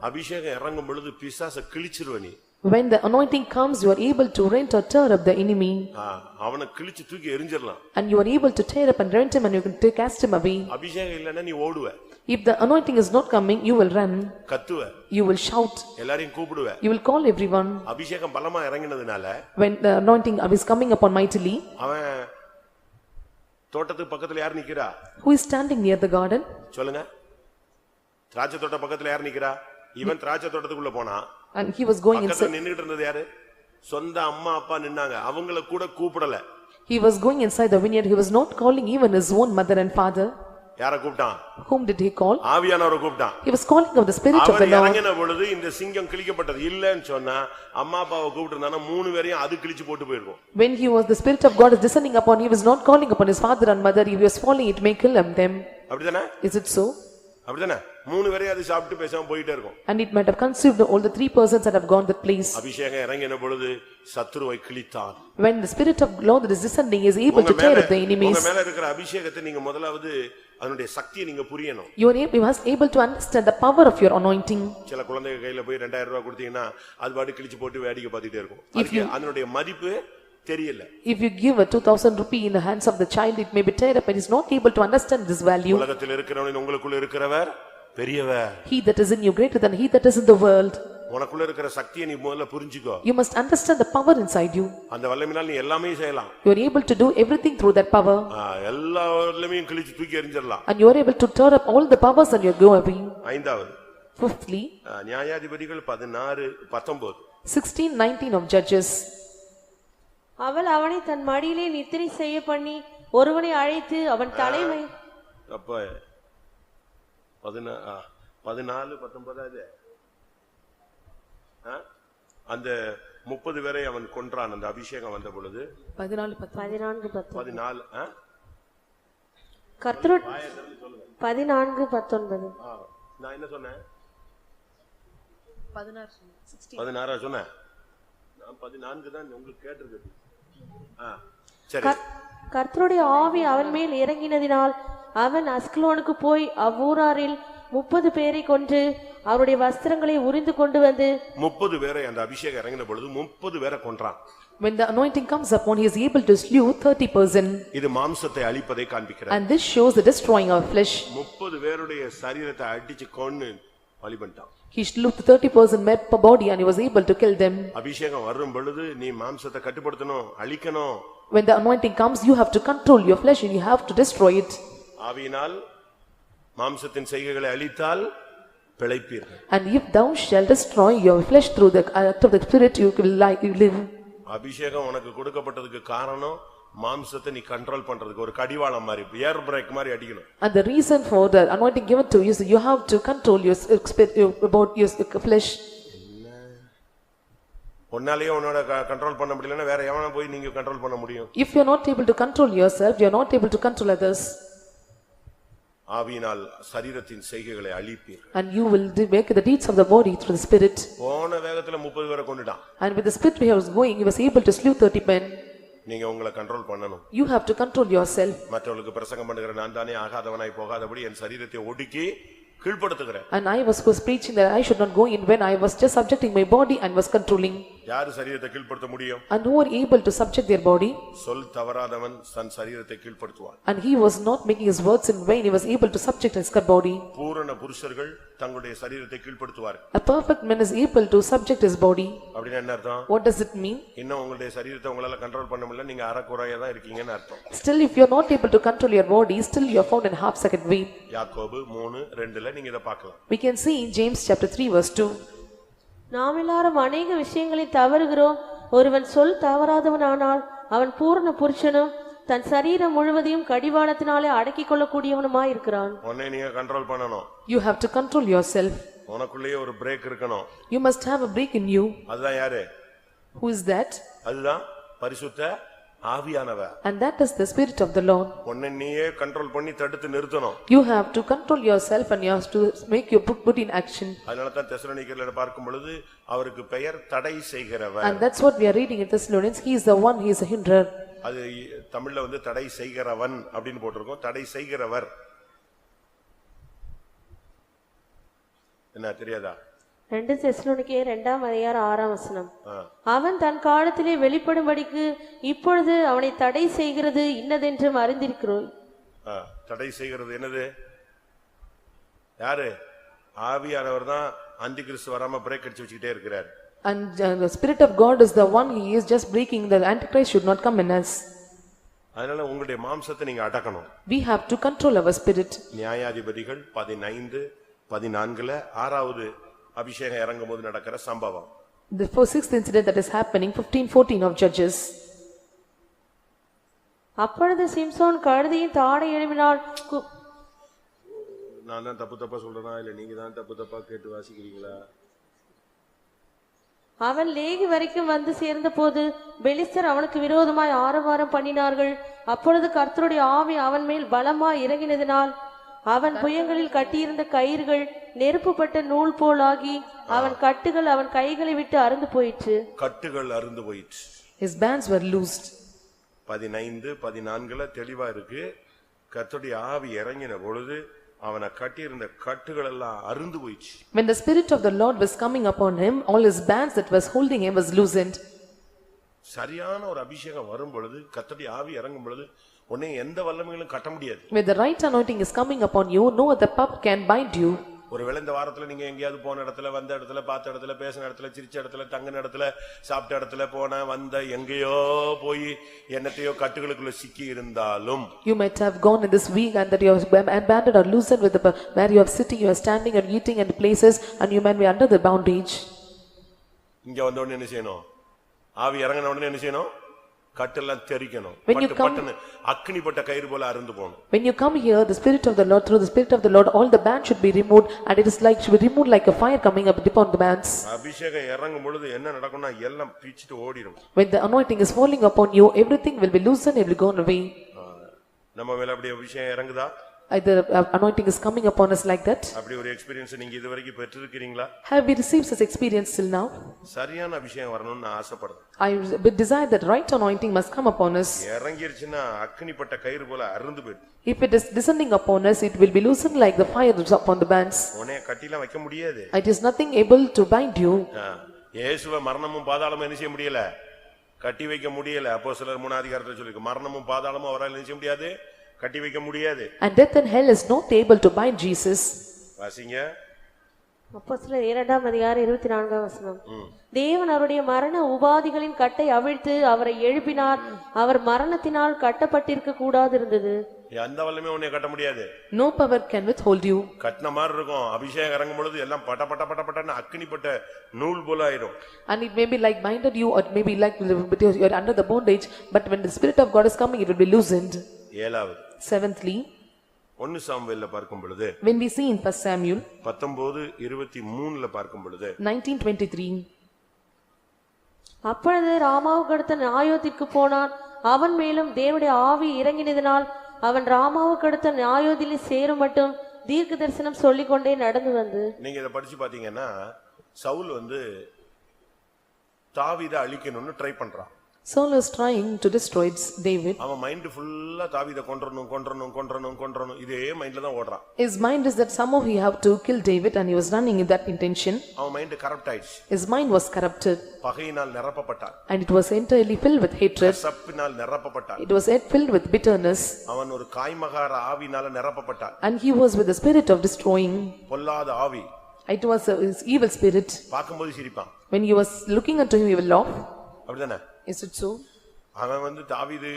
அபிஷேகம் இறங்கும் பொழுது பிசாசை கிழிச்சிருவ நீ. When the anointing comes, you are able to rent or tear up the enemy. அவனை கிழிச்சு தூக்கி எறிஞ்சிரலாம். And you are able to tear up and rent him and you can cast him away. அபிஷேகம் இல்லனா நீ ஓடுவ. If the anointing is not coming, you will run. கத்துவ. You will shout. எல்லாரையும் கூப்பிடுவ. You will call everyone. அபிஷேகம் பலமா இறங்கினதுனால when the anointing is coming upon mightily, அவன் தோட்டத்துக்கு பக்கத்துல யார் நிக்கிறா? who is standing near the garden? சொல்லுங்க. திராட்சை தோட்ட பக்கத்துல யார் நிக்கிறா? இவன் திராட்சை தோட்டத்துக்குள்ள போனா and he was going inside. பக்கத்துல நின்னுட்டு இருந்தது யாரு? சொந்த அம்மா அப்பா நின்னாங்க, அவங்கள கூட கூப்பிடல. He was going inside the vineyard, he was not calling even his own mother and father. யாரை கூப்பிட்டான்? Whom did he call? ஆவியானவரை கூப்பிட்டான். He was calling of the spirit of the Lord. அவர் இறங்கின பொழுது இந்த சிங்கம் கிழிக்கப்பட்டது இல்லன்னு சொன்னா அம்மா அப்பாவை கூப்பிட்டுருந்தானா மூணு பேரையும் அது கிழிச்சு போட்டு போயிருக்கும். When he was the spirit of God is descending upon, he was not calling upon his father and mother, he was falling, it may kill them. அப்படிதானே? Is it so? அப்படிதானே? 3 பேரை அது சாப்பிட்டு பேசாம போயிட்டே இருக்கும். And it might have consumed all the 3 persons that have gone that place. அபிஷேகம் இறங்கின பொழுது சத்துருவை கிழித்தான். When the spirit of Lord that is descending is able to tear up the enemies. உங்க மேல இருக்கிற அபிஷேகத்தை நீங்க முதலாவது அதனுடைய சக்தியை நீங்க புரியணும். You must able to understand the power of your anointing. சில குழந்தைங்க கையில போய் 2000 ரூபாய் கொடுத்தீங்கன்னா அது பாட்டு கிழிச்சு போட்டு வேடிக்கை பார்த்துட்டே இருக்கும். அதனுடைய மதிப்பு தெரியல. If you give a 2000 rupee in the hands of the child, it may be tear up and is not able to understand this value. உலகத்தில் இருக்கிறவன் உங்களுக்குள்ள இருக்கிறவர் பெரியவர். He that is in you greater than he that is in the world. உனக்குள்ள இருக்கிற சக்தியை நீ முதல்ல புரிஞ்சுக்கோ. You must understand the power inside you. அந்த வல்லமையால நீ எல்லாமே செய்யலாம். You are able to do everything through that power. எல்லா வல்லமையும் கிழிச்சு தூக்கி எறிஞ்சிரலாம். And you are able to tear up all the powers and you go away. ஐந்தாவது. Fifthly, நியாயாதிபதிகள் 16:19. 16:19 of Judges. அவள் அவனை தன் மடியிலே நித்திரை செய்ய பண்ணி ஒருவனை அழைத்து அவன் தலைமை அப்ப 14:19 அந்த 30 பேரை அவன் கொன்றான். அந்த அபிஷேகம் வந்த பொழுது 14:19 கர்த்தர் 14:19 நான் என்ன சொன்னேன்? 16 சொன்னேன். நான் 14 தான் உங்களுக்கு கேட்டிருக்கு. சரி. கர்த்தருடைய ஆவி அவன் மேல் இறங்கினதினால் அவன் அஸ்கலோனுக்கு போய் அவ்வூராரில் 30 பேரை கொன்று அவருடைய வஸ்திரங்களை உரிந்து கொண்டு வந்து 30 பேரை அந்த அபிஷேகம் இறங்கின பொழுது 30 பேரை கொன்றான். When the anointing comes upon, he is able to slew 30%. இது மாம்சத்தை அழிப்பதை காண்பிக்கிறது. And this shows the destroying of flesh. 30 பேருடைய சரீரத்தை அடிச்சு கொன்னு பலி பண்ணிட்டான். He slew 30% men per body and he was able to kill them. அபிஷேகம் வரும் பொழுது நீ மாம்சத்தை கட்டுப்படுத்தணும், அழிக்கணும். When the anointing comes, you have to control your flesh and you have to destroy it. ஆவியினால் மாம்சத்தின் செய்கைகளை அழித்தால் பிழைப்பீர்கள். And if thou shalt destroy your flesh through the act of the spirit, you will live. அபிஷேகம் உனக்கு கொடுக்கப்பட்டதுக்கு காரணம் மாம்சத்தை நீ control பண்றதுக்கு ஒரு கடிவாளம் மாதிரி ஏர் பிரேக் மாதிரி அடிக்கணும். And the reason for the anointing given to you is you have to control your spirit about your flesh. ஒன்னாலேயே உன்னோட கண்ட்ரோல் பண்ண முடியலன்னா வேற எவனை போய் நீங்க கண்ட்ரோல் பண்ண முடியும்? If you are not able to control yourself, you are not able to control others. ஆவியினால் சரீரத்தின் செய்கைகளை அழிப்பீர்கள். And you will make the deeds of the body through the spirit. போன வேகத்துல 30 பேரை கொன்னுட்டான். And with the spirit he was going, he was able to slew 30 men. நீங்க உங்களை control பண்ணணும். You have to control yourself. மற்றவங்களுக்கு பிரசங்கம் பண்ணுகிற நான் தானே ஆகாதவனாய் போகாதபடி என் சரீரத்தை ஒடுக்கி கீழ்ப்படுத்துகிறேன். And I was preaching that I should not go in when I was just subjecting my body and was controlling. யார் சரீரத்தை கீழ்ப்படுத்த முடியும்? And who are able to subject their body? சொல் தவறாதவன் தன் சரீரத்தை கீழ்ப்படுத்துவான். And he was not making his words in vain, he was able to subject his body. பூரண புருஷர்கள் தங்களுடைய சரீரத்தை கீழ்ப்படுத்துவார்கள். A perfect man is able to subject his body. அப்படினா என்ன அர்த்தம்? What does it mean? இன்னும் உங்களுடைய சரீரத்தை உங்களால கண்ட்ரோல் பண்ண முடியல, நீங்க அறகுறையா தான் இருக்கீங்கன்னு அர்த்தம். Still if you are not able to control your body, still you are found in half second way. யாக்கோபு 3:2ல நீங்க இத பார்க்கலாம். We can see in James chapter 3 verse 2. நாம் எல்லாரும் அநேக விஷயங்களில் தவறுகிறோம். ஒருவன் சொல் தவறாதவனானால் அவன் பூரண புருஷனும் தன் சரீரம் முழுவதையும் கடிவாளத்தினாலே அடக்கிக் கொள்ளக்கூடியவனுமாய் இருக்கிறான். உன்னை நீங்க கண்ட்ரோல் பண்ணணும். You have to control yourself. உனக்குள்ளேயே ஒரு பிரேக் இருக்கணும். You must have a break in you. அதுதான் யாரு? Who is that? அதுதான் பரிசுத்த ஆவியானவர். And that is the spirit of the Lord. உன்னை நீயே கண்ட்ரோல் பண்ணி தடுத்து நிறுத்தணும். You have to control yourself and you have to make your put in action. அதனால தான் தெசலோனிக்கேயர்ல பார்க்கும் பொழுது அவருக்கு பெயர் தடை செய்கிறவர். And that's what we are reading in Thessalonians. He is the one, he is a hinderer. அது தமிழ்ல வந்து தடை செய்கிறவன் அப்படினு போட்டுருக்கோம். தடை செய்கிறவர் என்ன தெரியாதா? 2 தெசலோனிக்கேயர் 2:6 அவன் தன் காலத்திலே வெளிப்படும்படிக்கு இப்பொழுது அவனை தடை செய்கிறது இன்னதென்று அறிந்திருக்கிறோம். தடை செய்கிறது என்னது? யாரு? ஆவியானவர் தான் அந்தி கிறிஸ்து வராம பிரேக் அடிச்சு வச்சிட்டே இருக்கிறார். And the spirit of God is the one, he is just breaking. The antichrist should not come in us. அதனால உங்களுடைய மாம்சத்தை நீங்க அடக்கணும். We have to control our spirit. நியாயாதிபதிகள் 15:14ல 6வது அபிஷேகம் இறங்கும்போது நடக்கிற சம்பவம். The sixth incident that is happening 15:14 of Judges. அப்பொழுது சிம்சோன் கழுதையின் தாடை எழுப்பினாள். நான் தான் தப்பா சொல்றேனா இல்ல நீங்க தான் தப்பா கேட்டு வாசிக்கிறீங்களா? அவன் லேகி வரைக்கும் வந்து சேர்ந்த போது பெலிஸ்தர் அவனுக்கு விரோதமாய் ஆரவாரம் பண்ணினார்கள். அப்பொழுது கர்த்தருடைய ஆவி அவன் மேல் பலமாய் இறங்கினதினால் அவன் புயங்களில் கட்டியிருந்த கயிறுகள் நெருப்புப்பட்ட நூல் போலாகி அவன் கட்டுகள் அவன் கைகளை விட்டு அறுந்து போயிற்று. கட்டுகள் அறுந்து போயிற்று. His bands were loosed. 15, 14 தெளிவா இருக்கு. கர்த்தருடைய ஆவி இறங்கின பொழுது அவனை கட்டியிருந்த கட்டுகள் எல்லாம் அறுந்து போயிடுச்சு. When the spirit of the Lord was coming upon him, all his bands that was holding him was loosened. சரியான ஒரு அபிஷேகம் வரும் பொழுது, கர்த்தருடைய ஆவி இறங்கும் பொழுது உன்னை எந்த வல்லமையிலும் கட்ட முடியாது. When the right anointing is coming upon you, no other pup can bind you. ஒருவேளை இந்த வாரத்துல நீங்க எங்கேயாவது போன இடத்துல, வந்த இடத்துல, பார்த்த இடத்துல, பேசின இடத்துல, சிரிச்ச இடத்துல, தங்கின இடத்துல, சாப்பிட்ட இடத்துல, போன வந்த எங்கேயோ போய் என்னத்தையோ கட்டுகளுக்குள்ள சிக்கி இருந்தாலும், You might have gone in this week and that you have abandoned or loosened with the where you are sitting, you are standing and eating in places, and you might be under the bondage. இங்க வந்த உடனே என்ன செய்யணும்? ஆவி இறங்கின உடனே என்ன செய்யணும்? கட்டெல்லாம் தெரிக்கணும். When you come- பட்டுன்னு அக்கினிப்பட்ட கயிறு போல அறுந்து போகணும். When you come here, the spirit of the Lord, through the spirit of the Lord, all the bands should be removed, and it is like should be removed like a fire coming up upon the bands. அபிஷேகம் இறங்கும் பொழுது என்ன நடக்கும்னா எல்லாம் பிச்சிட்டு ஓடிடும். When the anointing is falling upon you, everything will be loosened, it will go away. நம்ம மேல அப்படி அபிஷேகம் இறங்குதா? Either anointing is coming upon us like that. அப்படி ஒரு எக்ஸ்பீரியன்ஸ் நீங்க இதுவரைக்கும் பெற்றிருக்கீங்களா? Have we received such experience till now? சரியான அபிஷேகம் வரணும்னு நான் ஆசைப்படுறேன். I desire that right anointing must come upon us. இறங்கிருச்சுன்னா அக்கினிப்பட்ட கயிறு போல அறுந்து போயிடும். If it is descending upon us, it will be loosened like the fire upon the bands. உன்னை கட்டிலாம் வைக்க முடியாது. It is nothing able to bind you. இயேசுவை மரணமும் பாதாளமும் என்ன செய்ய முடியல? கட்டி வைக்க முடியல. அப்போஸ்தலர் 3 அதிகாரத்துல சொல்லிருக்கு, மரணமும் பாதாளமும் அவரால் என்ன செய்ய முடியாது? கட்டி வைக்க முடியாது. And death and hell is not able to bind Jesus. வாசிங்க. அப்போஸ்தலர் 2 அதிகாரம் 24 வசனம். தேவன் அவருடைய மரண உபாதிகளின் கட்டை அவிழ்த்து அவரை எழுப்பினார். அவர் மரணத்தினால் கட்டப்பட்டிருக்க கூடாது இருந்தது. எந்த வல்லமே உன்னை கட்ட முடியாது. No power can withhold you. கட்டின மாதிரி இருக்கும். அபிஷேகம் இறங்கும் பொழுது எல்லாம் பட்ட பட்ட பட்ட பட்டன்னு அக்கினிப்பட்ட நூல் போல ஆயிடும். And it may be like binded you, or it may be like you are under the bondage, but when the spirit of God is coming, it will be loosened. ஏழாவது. Seventhly, 1 சாமுவேல்ல பார்க்கும் பொழுது, when we see in 1 Samuel 19:23 பார்க்கும் பொழுது, 19:23, அப்பொழுது ராமாவுக்கு அடுத்த நாயோதிற்கு போனான். அவன் மேலும் தேவனுடைய ஆவி இறங்கினதினால் அவன் ராமாவுக்கு அடுத்த நாயோதிலே சேரும் மட்டும் தீர்க்க தரிசனம் சொல்லிக்கொண்டே நடந்து வந்து. நீங்க இதை படிச்சு பாத்தீங்கன்னா, சவுல் தாவீதை அழிக்கணும்னு ட்ரை பண்றான். Saul was trying to destroy David. அவன் மைண்ட் ஃபுல்லா தாவீதை கொன்றணும் இதே மைண்ட்ல தான் ஓடுறான். His mind is that somehow he have to kill David, and he was running in that intention. அவன் மைண்ட் கரப்ட் ஆயிடுச்சு. His mind was corrupted, பகையினால் நிரப்பப்பட்டான். and it was entirely filled with hatred. கசப்பினால் நிரப்பப்பட்டான். It was filled with bitterness, அவன் ஒரு காய்மகார ஆவினால நிரப்பப்பட்டான். and he was with the spirit of destroying. பொல்லாத ஆவி. It was his evil spirit. பார்க்கும்போது சிரிப்பான். When he was looking unto him, he will laugh. அப்படிதானே? Is it so? அவன் தாவீது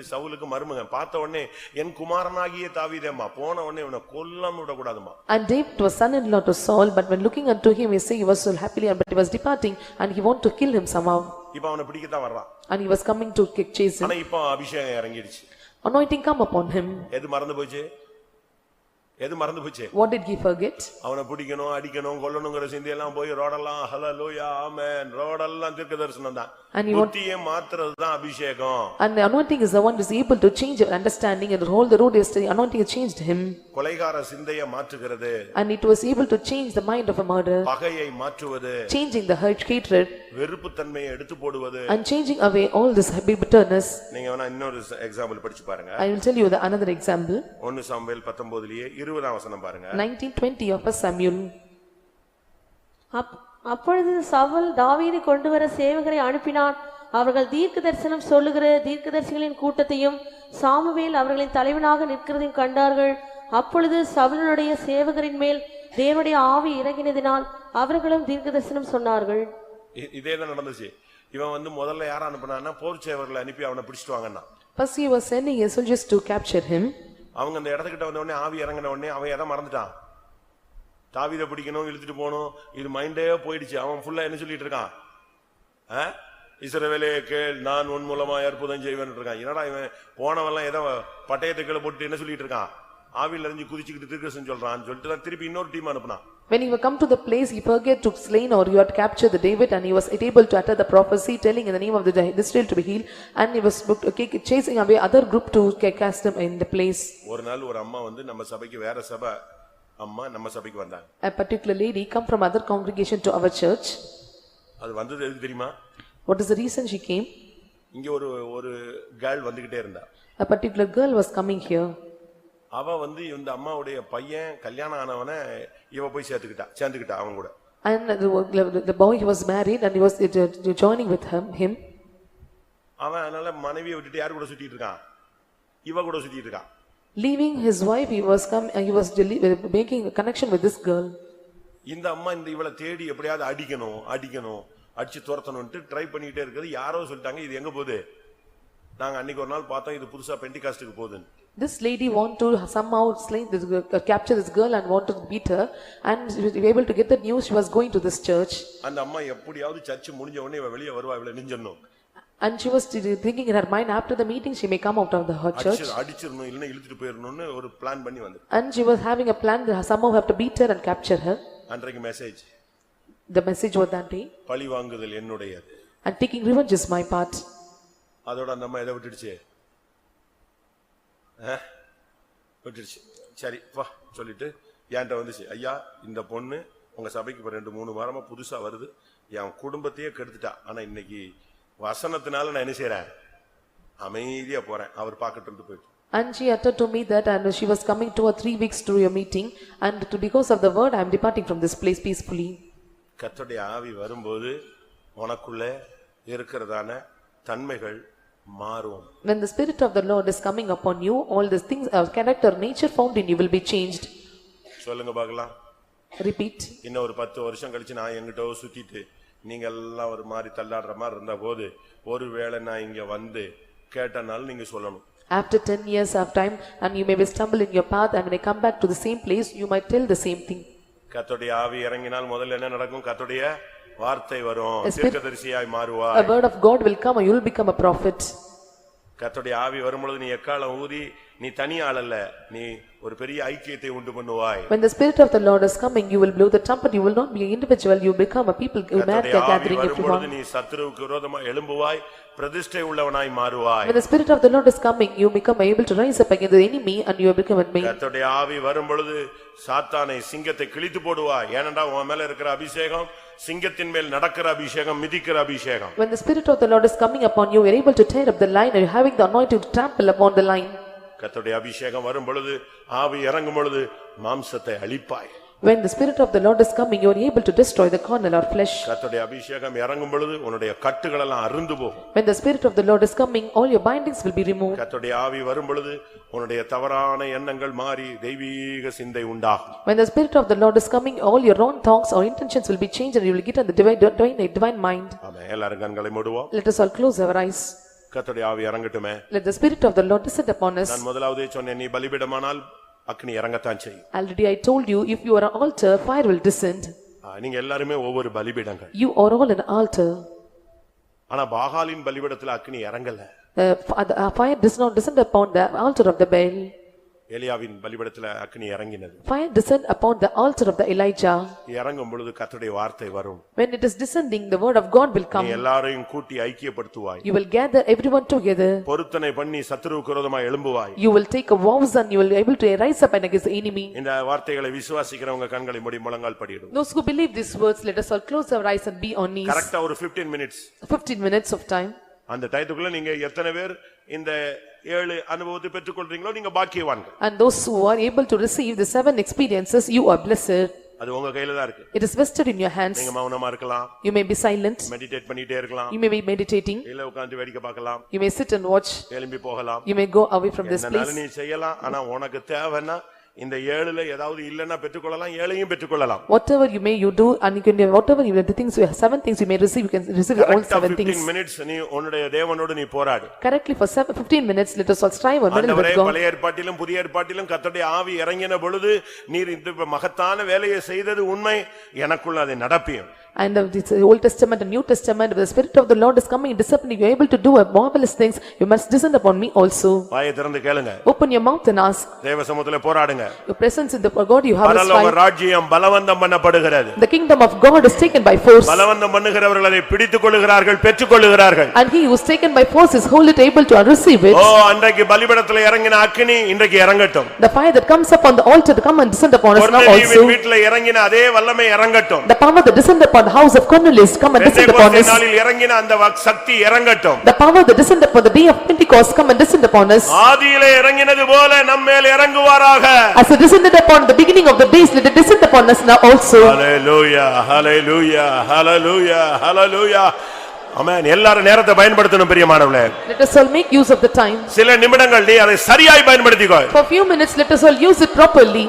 சவுலுக்கு மருமகன். பார்த்த உடனே என் குமாரனாகிய தாவீதேம்மா, போன உடனே இவனை கொல்லாம விடக்கூடாதுமா. And David was son-in-law to Saul, but when looking unto him, he say he was so happily, but he was departing, and he want to kill him somehow. இப்ப அவனை பிடிக்கத்தான் வர்றான். And he was coming to chase him. ஆனா இப்ப அபிஷேகம் இறங்கிடுச்சு. Anointing come upon him. எது மறந்து போச்சு? What did he forget? அவனை பிடிக்கணும், அடிக்கணும், கொல்லணுங்கிற சிந்தையெல்லாம் போய் ரோடெல்லாம் ஹல்லேலூயா ஆமென், ரோடெல்லாம் தீர்க்கதரிசனம் தான். புத்தியை மாத்துறது தான் அபிஷேகம். And the anointing is the one who is able to change your understanding, and all the road yesterday anointing has changed him. கொலைகார சிந்தையை மாற்றுகிறது. And it was able to change the mind of a murderer. பகையை மாற்றுவது. Changing the hatred. வெறுப்புத்தன்மையை எடுத்து போடுவது. And changing away all this bitterness. நீங்க வேணா இன்னொரு example படிச்சு பாருங்க. I will tell you another example. 1 Samuel 19 20 வசனம் பாருங்க. 19:20 of 1 Samuel. அப்பொழுது சவுல் தாவீதை கொண்டு வர சேவகரை அனுப்பினான். அவர்கள் தீர்க்க தரிசனம் சொல்லுகிற தீர்க்கதரிசிகளின் கூட்டத்தையும் சாமுவேல் அவர்களின் தலைவனாக நிற்கிறதையும் கண்டார்கள். அப்பொழுது சவுலுடைய சேவகரின் மேல் தேவனுடைய ஆவி இறங்கினதினால் அவர்களும் தீர்க்க தரிசனம் சொன்னார்கள். இதேதான் நடந்துச்சு. இவன் முதல்ல யார அனுப்புனான்னா போர் சேவகர்களை அனுப்பி அவனை பிடிச்சிட்டு வாங்கன்னா. First he was sending his soldiers to capture him. அவங்க அந்த இடத்துக்கிட்ட வந்த உடனே ஆவி இறங்கின உடனே அவன் எதை மறந்துட்டான்? தாவீதை பிடிக்கணும், இழுத்துட்டு போகணும், இது மைண்டே போயிடுச்சு. அவன் ஃபுல்லா என்ன சொல்லிட்டு இருக்கான்? இஸ்ரவேலே கேள், நான் உன் மூலமா அற்புதம் செய்வேன் இருக்கான். என்னடா இவன் போனவெல்லாம் ஏதோ பட்டயத்தை கீழே போட்டு என்ன சொல்லிட்டு இருக்கான்? ஆவியில இருந்து குதிச்சுக்கிட்டு தீர்க்கதரிசனம் சொல்றான்னு சொல்லிட்டு தான் திருப்பி இன்னொரு team அனுப்புனான். When he come to the place, he forget to slain or you had captured the David, and he was able to utter the prophecy telling in the name of the Israel to be healed, and he was chasing away other group to cast him in the place. ஒரு நாள் ஒரு அம்மா வந்து நம்ம சபைக்கு வேற சபை அம்மா நம்ம சபைக்கு வந்தாங்க. A particular lady come from other congregation to our church. அது வந்தது எதுக்கு தெரியுமா? What is the reason she came? இங்க ஒரு கேர்ள் வந்துகிட்டே இருந்தா. A particular girl was coming here. அவ வந்து இந்த அம்மாவுடைய பையன் கல்யாணம் ஆனவனை இவ போய் சேர்ந்துக்கிட்டா அவன் கூட. And the boy he was married and he was joining with him. அவன் அதனால மனைவியை விட்டுட்டு யார் கூட சுத்திட்டு இருக்கான்? இவ கூட சுத்திட்டு இருக்கான். Leaving his wife, he was making a connection with this girl. இந்த அம்மா இந்த இவளை தேடி எப்படியாவது அடிக்கணும் அடிச்சு துரத்தணும்னு ட்ரை பண்ணிட்டே இருக்குது. யாரோ சொல்லிட்டாங்க இது எங்க போகுது? நாங்க அன்னைக்கு ஒரு நாள் பார்த்தோம் இது புதுசா பெண்டிகாஸ்டுக்கு போகுதுன்னு. This lady want to somehow capture this girl and want to beat her, and she was able to get the news she was going to this church. அந்த அம்மா எப்படியாவது சர்ச் முடிஞ்ச உடனே இவ வெளிய வருவா இவளை நிஞ்சறணும். And she was thinking in her mind after the meeting she may come out of the church. அடிச்சிரணும் இல்லனா இழுத்துட்டு போயிரணும்னு ஒரு பிளான் பண்ணி வந்து. And she was having a plan to somehow have to beat her and capture her. அன்றைக்கு message. The message was that day. பழி வாங்குதல் என்னுடையது. And taking revenge is my part. அதோட அந்த அம்மா எதை விட்டுடுச்சு? விட்டுடுச்சு. சரி வா சொல்லிட்டு என்கிட்ட வந்துச்சு. ஐயா இந்த பொண்ணு உங்க சபைக்கு இப்போ 2-3 வாரமா புதுசா வருது, என் குடும்பத்தையே கெடுத்துட்டா. ஆனா இன்னைக்கு வசனத்தினால நான் என்ன செய்யறேன்? அமைதியா போறேன், அவர் பார்க்கட்டு போயிட்டு. And she uttered to me that and she was coming 2 or 3 weeks to your meeting, and because of the word I am departing from this place peacefully. கர்த்தருடைய ஆவி வரும்போது உனக்குள்ள இருக்கிறதான தன்மைகள் மாறும். When the spirit of the Lord is coming upon you, all these things of character nature found in you will be changed. சொல்லுங்க பார்க்கலாம். Repeat. இன்னும் ஒரு 10 வருஷம் கழிச்சு நான் எங்கிட்டோ சுத்திட்டு நீங்க எல்லாம் ஒரு மாதிரி தள்ளாடுற மாதிரி இருந்த போது ஒருவேளை நான் இங்க வந்து கேட்டனால நீங்க சொல்லணும். After 10 years of time and you may be stumble in your path, and when I come back to the same place you might tell the same thing. கர்த்தருடைய ஆவி இறங்கினால் முதல்ல என்ன நடக்கும்? கர்த்தருடைய வார்த்தை வரும், தீர்க்கதரிசியாய் மாறுவாய். A word of God will come and you will become a prophet. கர்த்தருடைய ஆவி வரும்போது நீ எக்காலம் ஊதி நீ தனி ஆள் அல்ல, நீ ஒரு பெரிய ஐக்கியத்தை உண்டு பண்ணுவாய். When the spirit of the Lord is coming, you will blow the trumpet, you will not be an individual, you become a people who are gathering everyone. நீ சத்துருவுக்கு விரோதமாக எழும்புவாய், பிரதிஷ்டை உள்ளவனாய் மாறுவாய். When the spirit of the Lord is coming, you become able to rise up against the enemy and you become a man. கர்த்தருடைய ஆவி வரும்பொழுது சாத்தானை சிங்கத்தை கிழித்து போடுவாய். ஏனென்றால் உன் மேல இருக்கிற அபிஷேகம் சிங்கத்தின் மேல் நடக்கிற அபிஷேகம், மிதிக்கிற அபிஷேகம். When the spirit of the Lord is coming upon you, you are able to tear up the lion and you are having the anointing to trample upon the lion. கர்த்தருடைய அபிஷேகம் வரும் பொழுது, ஆவி இறங்கும் பொழுது மாம்சத்தை அழிப்பாய். When the spirit of the Lord is coming, you are able to destroy the carnal or flesh. கர்த்தருடைய அபிஷேகம் இறங்கும் பொழுது உன்னுடைய கட்டுகள் எல்லாம் அறுந்து போகும். When the spirit of the Lord is coming, all your bindings will be removed. கர்த்தருடைய ஆவி வரும் பொழுது உன்னுடைய தவறான எண்ணங்கள் மாறி தெய்வீக சிந்தை உண்டாகும். When the spirit of the Lord is coming, all your wrong thoughts or intentions will be changed and you will get on the divine mind. ஆமென். எல்லாரும் கண்களை மூடுவோம். Let us all close our eyes. கர்த்தருடைய ஆவி இறங்கட்டுமே. Let the spirit of the Lord descend upon us. நான் முதலாவதே சொன்னேன், நீ பலிபீடமானால் அக்னி இறங்கத்தான் செய்யும். Already I told you, if you are an altar, fire will descend. நீங்க எல்லாரும் ஒவ்வொரு பலிபீடங்கள். You are all an altar. ஆனா பாகாலின் பலிபீடத்துல அக்னி இறங்கல. Fire does not descend upon the altar of the Baal. எலியாவின் பலிபீடத்துல அக்னி இறங்கினது. Fire descend upon the altar of the Elijah. இறங்கும் பொழுது கர்த்தருடைய வார்த்தை வரும். When it is descending, the word of God will come. நீ எல்லாரையும் கூட்டி ஐக்கியப்படுத்துவாய். You will gather everyone together. பொருத்தனை பண்ணி சத்துருவுக்கு விரோதமாய் எழும்புவாய். You will take a vows and you will be able to rise up against the enemy. இந்த வார்த்தைகளை விசுவாசிக்கிறவங்க கண்களை மூடி முழங்கால் படியிடும். Those who believe these words, let us all close our eyes and be on knees. கரெக்ட்டா ஒரு 15 minutes. 15 minutes of time. அந்த டைத்துக்குள்ள நீங்க எத்தனை பேர் இந்த 7 அனுபவத்தை பெற்றுக்கொள்றீங்களோ நீங்க பாக்கியவான்கள். And those who are able to receive the 7 experiences, you are blessed. அது உங்க கையில தான் இருக்கு. It is vested in your hands. நீங்க மௌனமா இருக்கலாம். You may be silent. Meditate பண்ணிட்டே இருக்கலாம். You may be meditating. இல்ல உட்கார்ந்து வேடிக்கை பார்க்கலாம். You may sit and watch. எழும்பி போகலாம். You may go away from this place. நீ செய்யலாம். ஆனா உனக்கு தேவைன்னா இந்த 7ல ஏதாவது இல்லன்னா பெற்றுக்கொள்ளலாம், 7ஐயும் பெற்றுக்கொள்ளலாம். Whatever you may you do, and you can whatever you the things you have 7 things you may receive, you can receive all 7 things. 15 minutes நீ உன்னுடைய தேவனோடு நீ போராடு. Correctly for 15 minutes let us all strive and battle with God. பழைய ஏற்பாட்டிலும் புதிய ஏற்பாட்டிலும் கர்த்தருடைய ஆவி இறங்கின பொழுது நீர் இந்த மகத்தான வேலையை செய்தது உண்மை, எனக்குள்ள அதை நடப்பியும். And this Old Testament and New Testament, if the Spirit of the Lord is coming and disciplining, you are able to do a marvelous things, you must descend upon me also. வாயை திறந்து கேளுங்க. Open your mouth and ask. தேவ சமூகத்திலே போராடுங்க. Your presence in the God you have is பரலோக fight. ராஜ்யம் பலவந்தம் பண்ணப்படுகிறது. The kingdom of God is taken by force. பலவந்தம் பண்ணுகிறவர்கள் அதை பிடித்துக் கொள்ளுகிறார்கள், பெற்றுக் கொள்ளுகிறார்கள். And he who is taken by force is wholly able to receive it. ஓ அன்றைக்கு பலிபீடத்திலே இறங்கின அக்கினி இன்றைக்கு இறங்கட்டும். The fire that comes upon the altar to come and descend upon us now also. வீட்டிலே இறங்கின அதே வல்லமை இறங்கட்டும். The power that descend upon the house of Cornelius come and descend upon us. நாளில் இறங்கின அந்த சக்தி இறங்கட்டும். The power that descend upon the day of Pentecost come and descend upon us. ஆதியிலே இறங்கினது போல நம்ம மேல் இறங்குவாராக. As it descended upon the beginning of the days, let it descend upon us now also. Hallelujah, hallelujah, hallelujah, hallelujah. ஆமென். எல்லாரும் நேரத்தை பயன்படுத்தணும் பிரியமானவர்களே. Let us all make use of the time. சில நிமிடங்கள் நீ அதை சரியாய் பயன்படுத்திக்கோ. For few minutes let us all use it properly.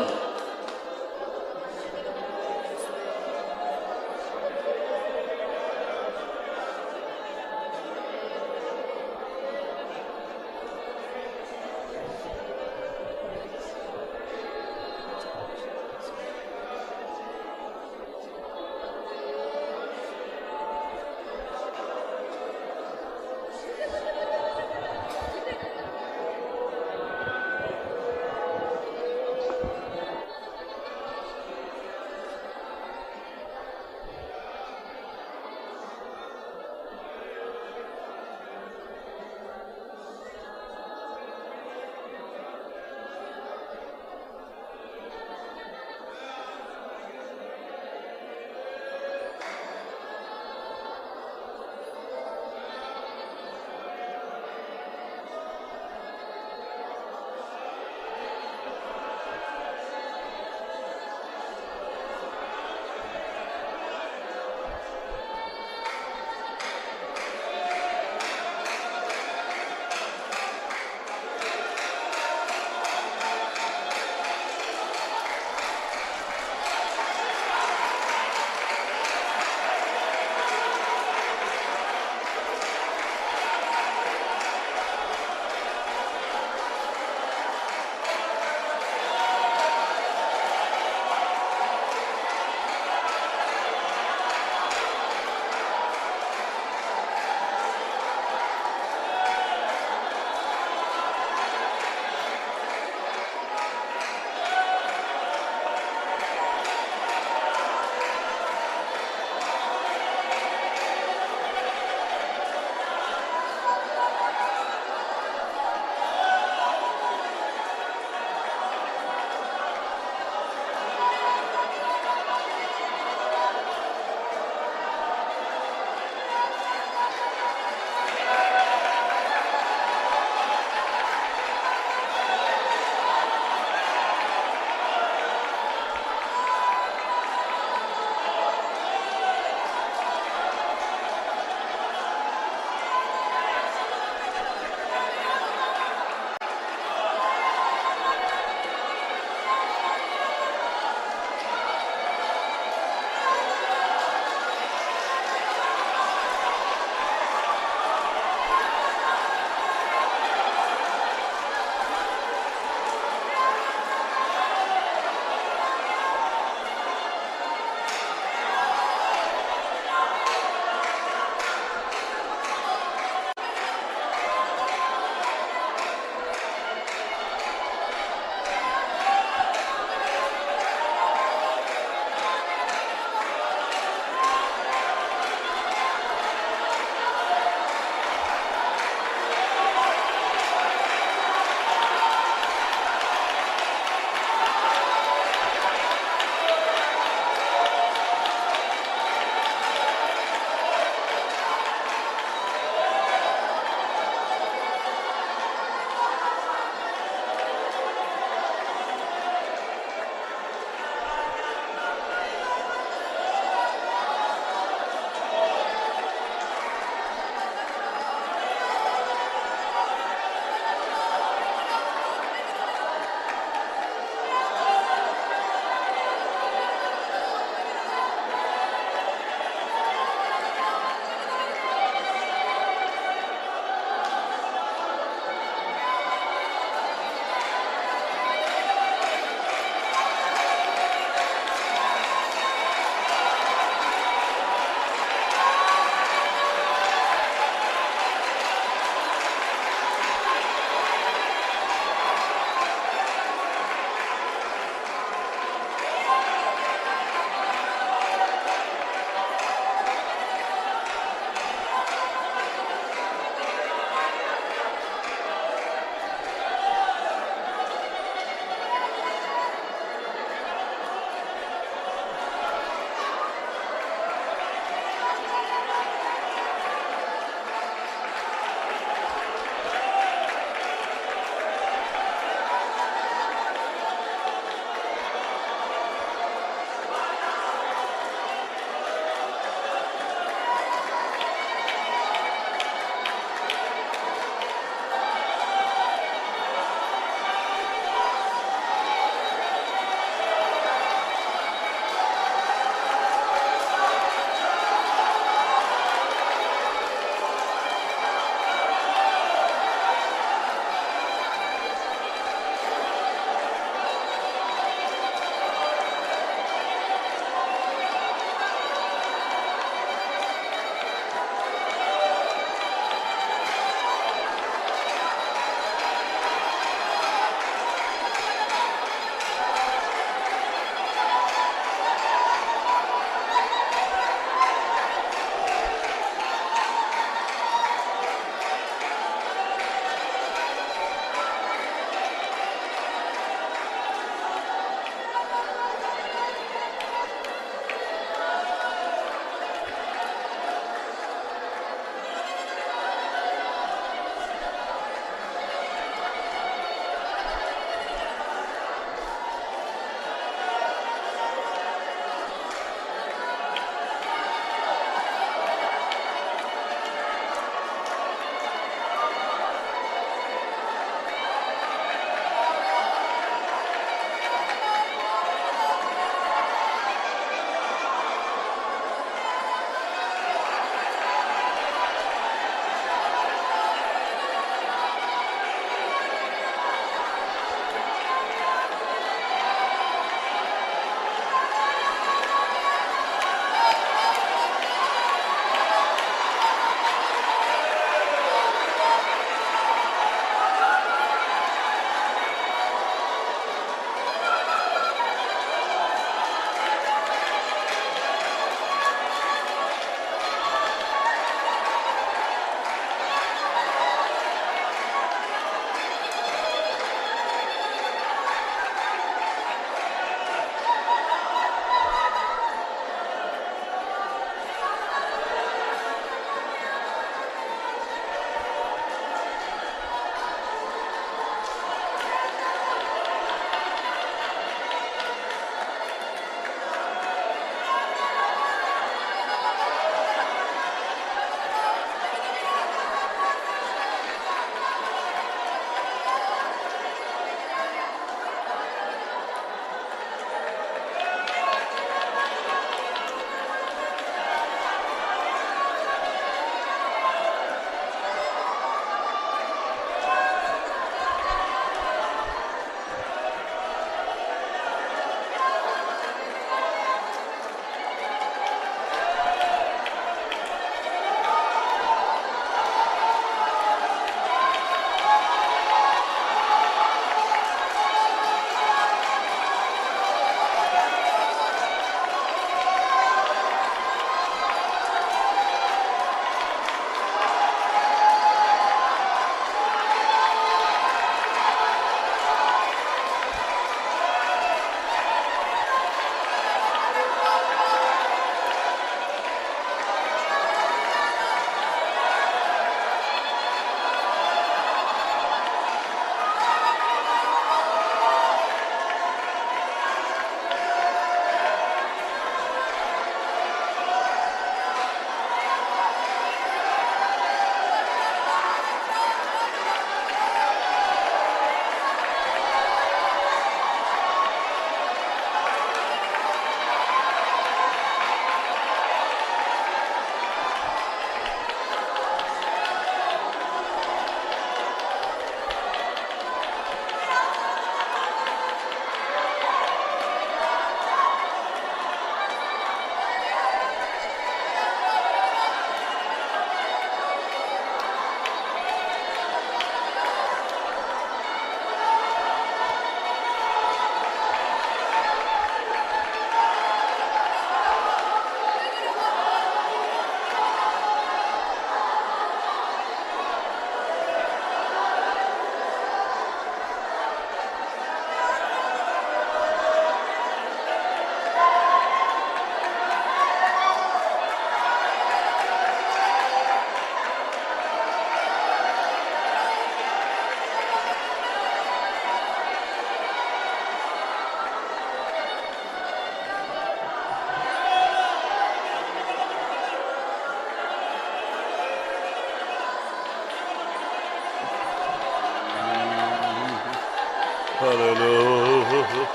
Hallelujah.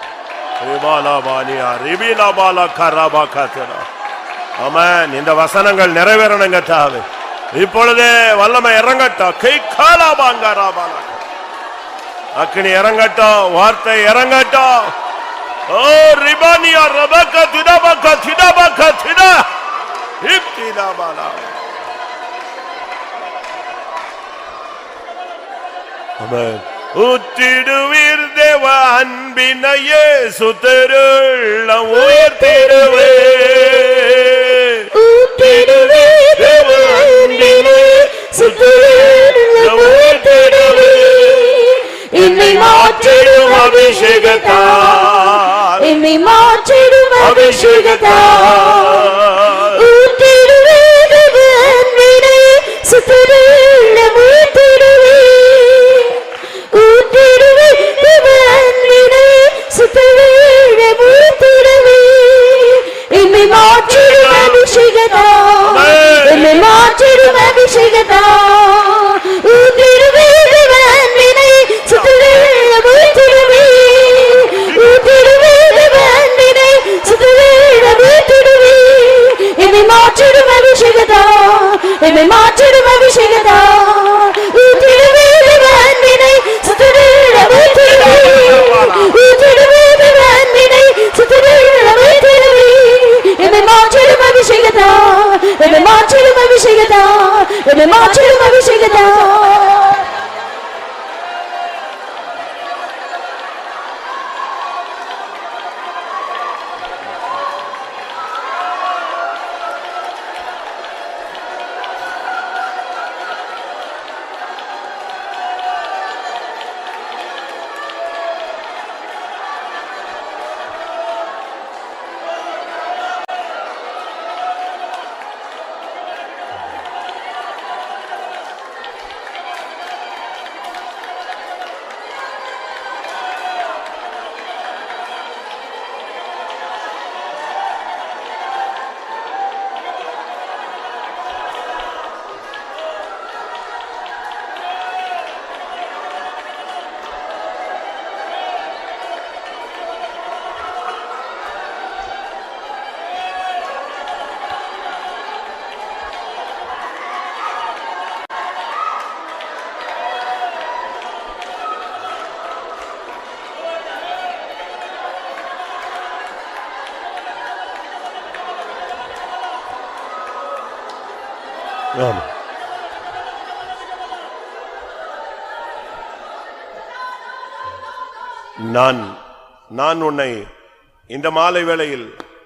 Ribalabania, ribilabala karabakatera. Amen. இந்த வசனங்கள் நிறைவேறணுங்க தாவே. இப்பொழுதே வல்லமை இறங்கட்டும். கை காலாபாங்கராபால. அக்கினி இறங்கட்டும். வார்த்தை இறங்கட்டும். ஓ ரிபானியா ரபக திடபக திடபக திட. இப்திலாபாலா. Amen. உத்திடுவீர் தேவ அன்பினையே சுத்தருள்ள உயர்த்திடுவே. உத்திடுவீர் தேவ அன்பினையே சுத்தருள்ள உயர்த்திடுவே. என்னை மாற்றிடும் அபிஷேகத்தால், என்னை மாற்றிடும் அபிஷேகத்தால். உத்திடுவீர் தேவ அன்பினையே சுத்தருள்ள உயர்த்திடுவே. என்னை மாற்றிடும் அபிஷேகத்தால், என்னை மாற்றிடும் அபிஷேகத்தால். ஊற்றிடுவீர் தேவ அன்பினை சுத்தருள்ள உயர்த்திடுவே. ஊற்றிடுவீர் தேவ அன்பினை சுத்தருள்ள உயர்த்திடுவே. என்னை மாற்றிடும் அபிஷேகத்தால், என்னை மாற்றிடும் அபிஷேகத்தால். ஊற்றிடுவீர் தேவ அன்பினை சுத்தருள்ள உயர்த்திடுவே. ஊற்றிடுவீர் தேவ அன்பினை சுத்தருள்ள உயர்த்திடுவே. என்னை மாற்றிடும் அபிஷேகத்தால், என்னை மாற்றிடும் அபிஷேகத்தால், என்னை மாற்றிடும் அபிஷேகத்தால். நான் உன்னை இந்த மாலை வேளையில்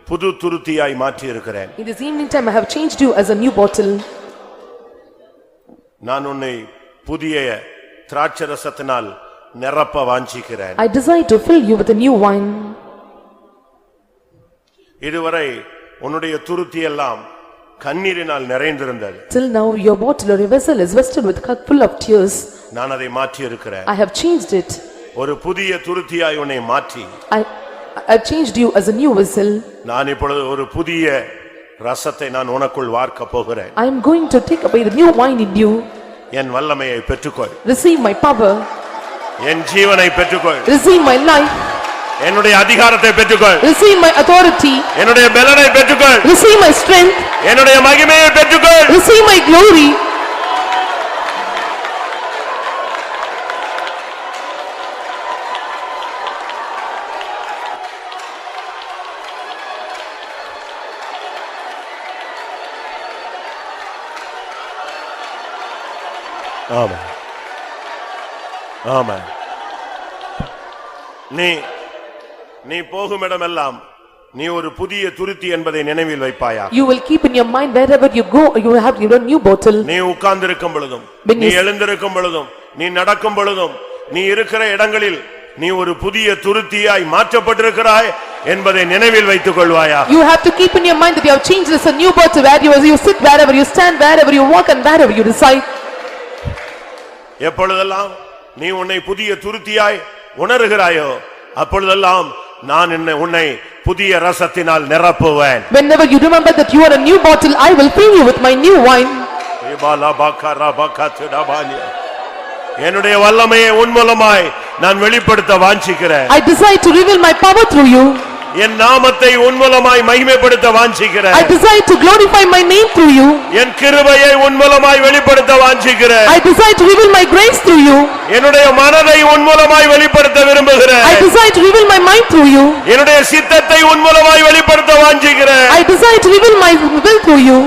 புது துருத்தியாய் மாற்றி இருக்கிறேன். In this evening time I have changed you as a new bottle. நான் உன்னை புதிய திராட்சரசத்தினால் நிரப்ப வாஞ்சிக்கிறேன். I desire to fill you with a new wine. இதுவரை உன்னுடைய துருத்தி எல்லாம் கண்ணீரினால் நிறைந்திருந்தது. Till now your bottle or your vessel is vested with cup full of tears. நான் அதை மாற்றி இருக்கிறேன். I have changed it. ஒரு புதிய துருத்தியாய் உன்னை மாற்றி I have changed you as a new vessel. நான் இப்பொழுது ஒரு புதிய ரசத்தை நான் உனக்குள் வார்க்க போகிறேன். I am going to take away the new wine in you. என் வல்லமையை பெற்றுக்கொள். Receive my power. என் ஜீவனை பெற்றுக்கொள். Receive my life. என்னுடைய அதிகாரத்தை பெற்றுக்கொள். Receive my authority. என்னுடைய பலனை பெற்றுக்கொள். Receive my strength. என்னுடைய மகிமையை பெற்றுக்கொள். Receive my glory. ஆமென். ஆமென். நீ போகும் இடமெல்லாம் நீ ஒரு புதிய துருத்தி என்பதை நினைவில் வைப்பாயா? You will keep in your mind wherever you go you will have your new bottle. நீ உட்கார்ந்திருக்கும் பொழுதும் நீ எழுந்திருக்கும் பொழுதும் நீ நடக்கும் பொழுதும் நீ இருக்கிற இடங்களில் நீ ஒரு புதிய துருத்தியாய் மாற்றப்பட்டிருக்கிறாய் என்பதை நினைவில் வைத்துக் கொள்வாயா? You have to keep in your mind that you have changed as a new bottle where you sit wherever you stand wherever you walk and wherever you reside. எப்பொழுதெல்லாம் நீ உன்னை புதிய துருத்தியாய் உணர்கிறாயோ அப்பொழுதெல்லாம் நான் உன்னை புதிய ரசத்தினால் நிரப்புவேன். Whenever you remember that you are a new bottle I will fill you with my new wine. என்னுடைய வல்லமையை உன் மூலமாய் நான் வெளிப்படுத்த வாஞ்சிக்கிறேன். I desire to reveal my power through you. என் நாமத்தை உன் மூலமாய் மகிமைப்படுத்த வாஞ்சிக்கிறேன். I desire to glorify my name through you. என் கிருபையை உன் மூலமாய் வெளிப்படுத்த வாஞ்சிக்கிறேன். I desire to reveal my grace through you. என்னுடைய மனதை உன் மூலமாய் வெளிப்படுத்த விரும்புகிறேன். I desire to reveal my mind through you. என்னுடைய சித்தத்தை உன் மூலமாய் வெளிப்படுத்த வாஞ்சிக்கிறேன். I desire to reveal my will through you.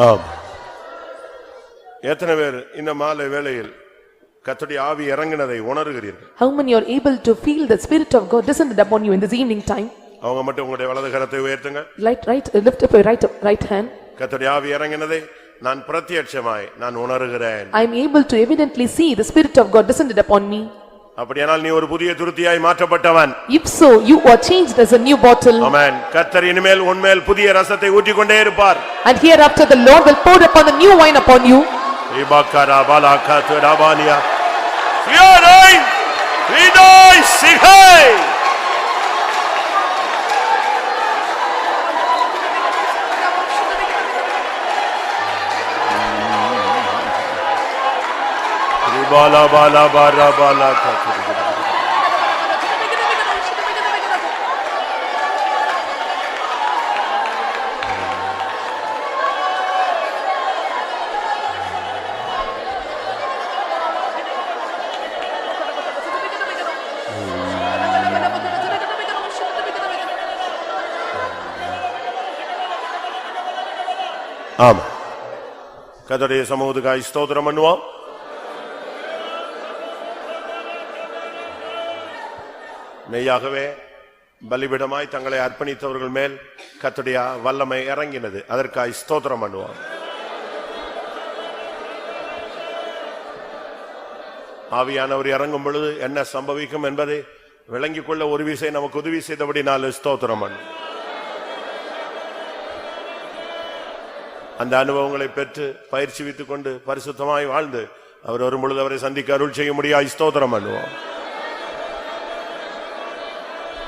ஆம். எத்தனை பேர் இந்த மாலை வேளையில் கர்த்தருடைய ஆவி இறங்கினதை உணர்கிறீர்கள்? How many are able to feel the spirit of God descended upon you in this evening time? அவங்க மட்டும் உங்களுடைய வலது கரத்தை உயர்த்துங்க. Lift up your right hand. கர்த்தருடைய ஆவி இறங்கினதை நான் பிரத்யட்சமாய் நான் உணர்கிறேன். I am able to evidently see the spirit of God descended upon me. அப்படியானால் நீ ஒரு புதிய துருத்தியாய் மாற்றப்பட்டவன். If so, you are changed as a new bottle. ஆமென். கர்த்தர் இனிமேல் உன்மேல் புதிய ரசத்தை ஊற்றிக்கொண்டே இருப்பார். And hereafter the Lord will pour upon the new wine upon you. இபக்கரா பலகத்து ரபானியா சியாரை விடாய் சிகை ரிபாலா பாலா பாரா பாலா கத்து. ஆமா. கர்த்தருடைய சமூகத்துக்காய் ஸ்தோத்திரம் பண்ணுவோம். மெய்யாகவே பலிபீடமாய் தங்களை அர்ப்பணித்தவர்கள் மேல் கர்த்தருடைய வல்லமை இறங்கினது. அதற்காய் ஸ்தோத்திரம் பண்ணுவோம். ஆவியானவர் இறங்கும் பொழுது என்ன சம்பவிக்கும் என்பதை விளங்கிக் கொள்ள ஒரு விசை நமக்கு உதவி செய்தபடினால ஸ்தோத்திரம் பண்ணுவோம். அந்த அனுபவங்களை பெற்று பயிற்சி வைத்துக் கொண்டு பரிசுத்தமாய் வாழ்ந்து அவர் வரும் பொழுது அவரை சந்திக்க அருள் செய்ய முடியாது. ஸ்தோத்திரம் பண்ணுவோம்.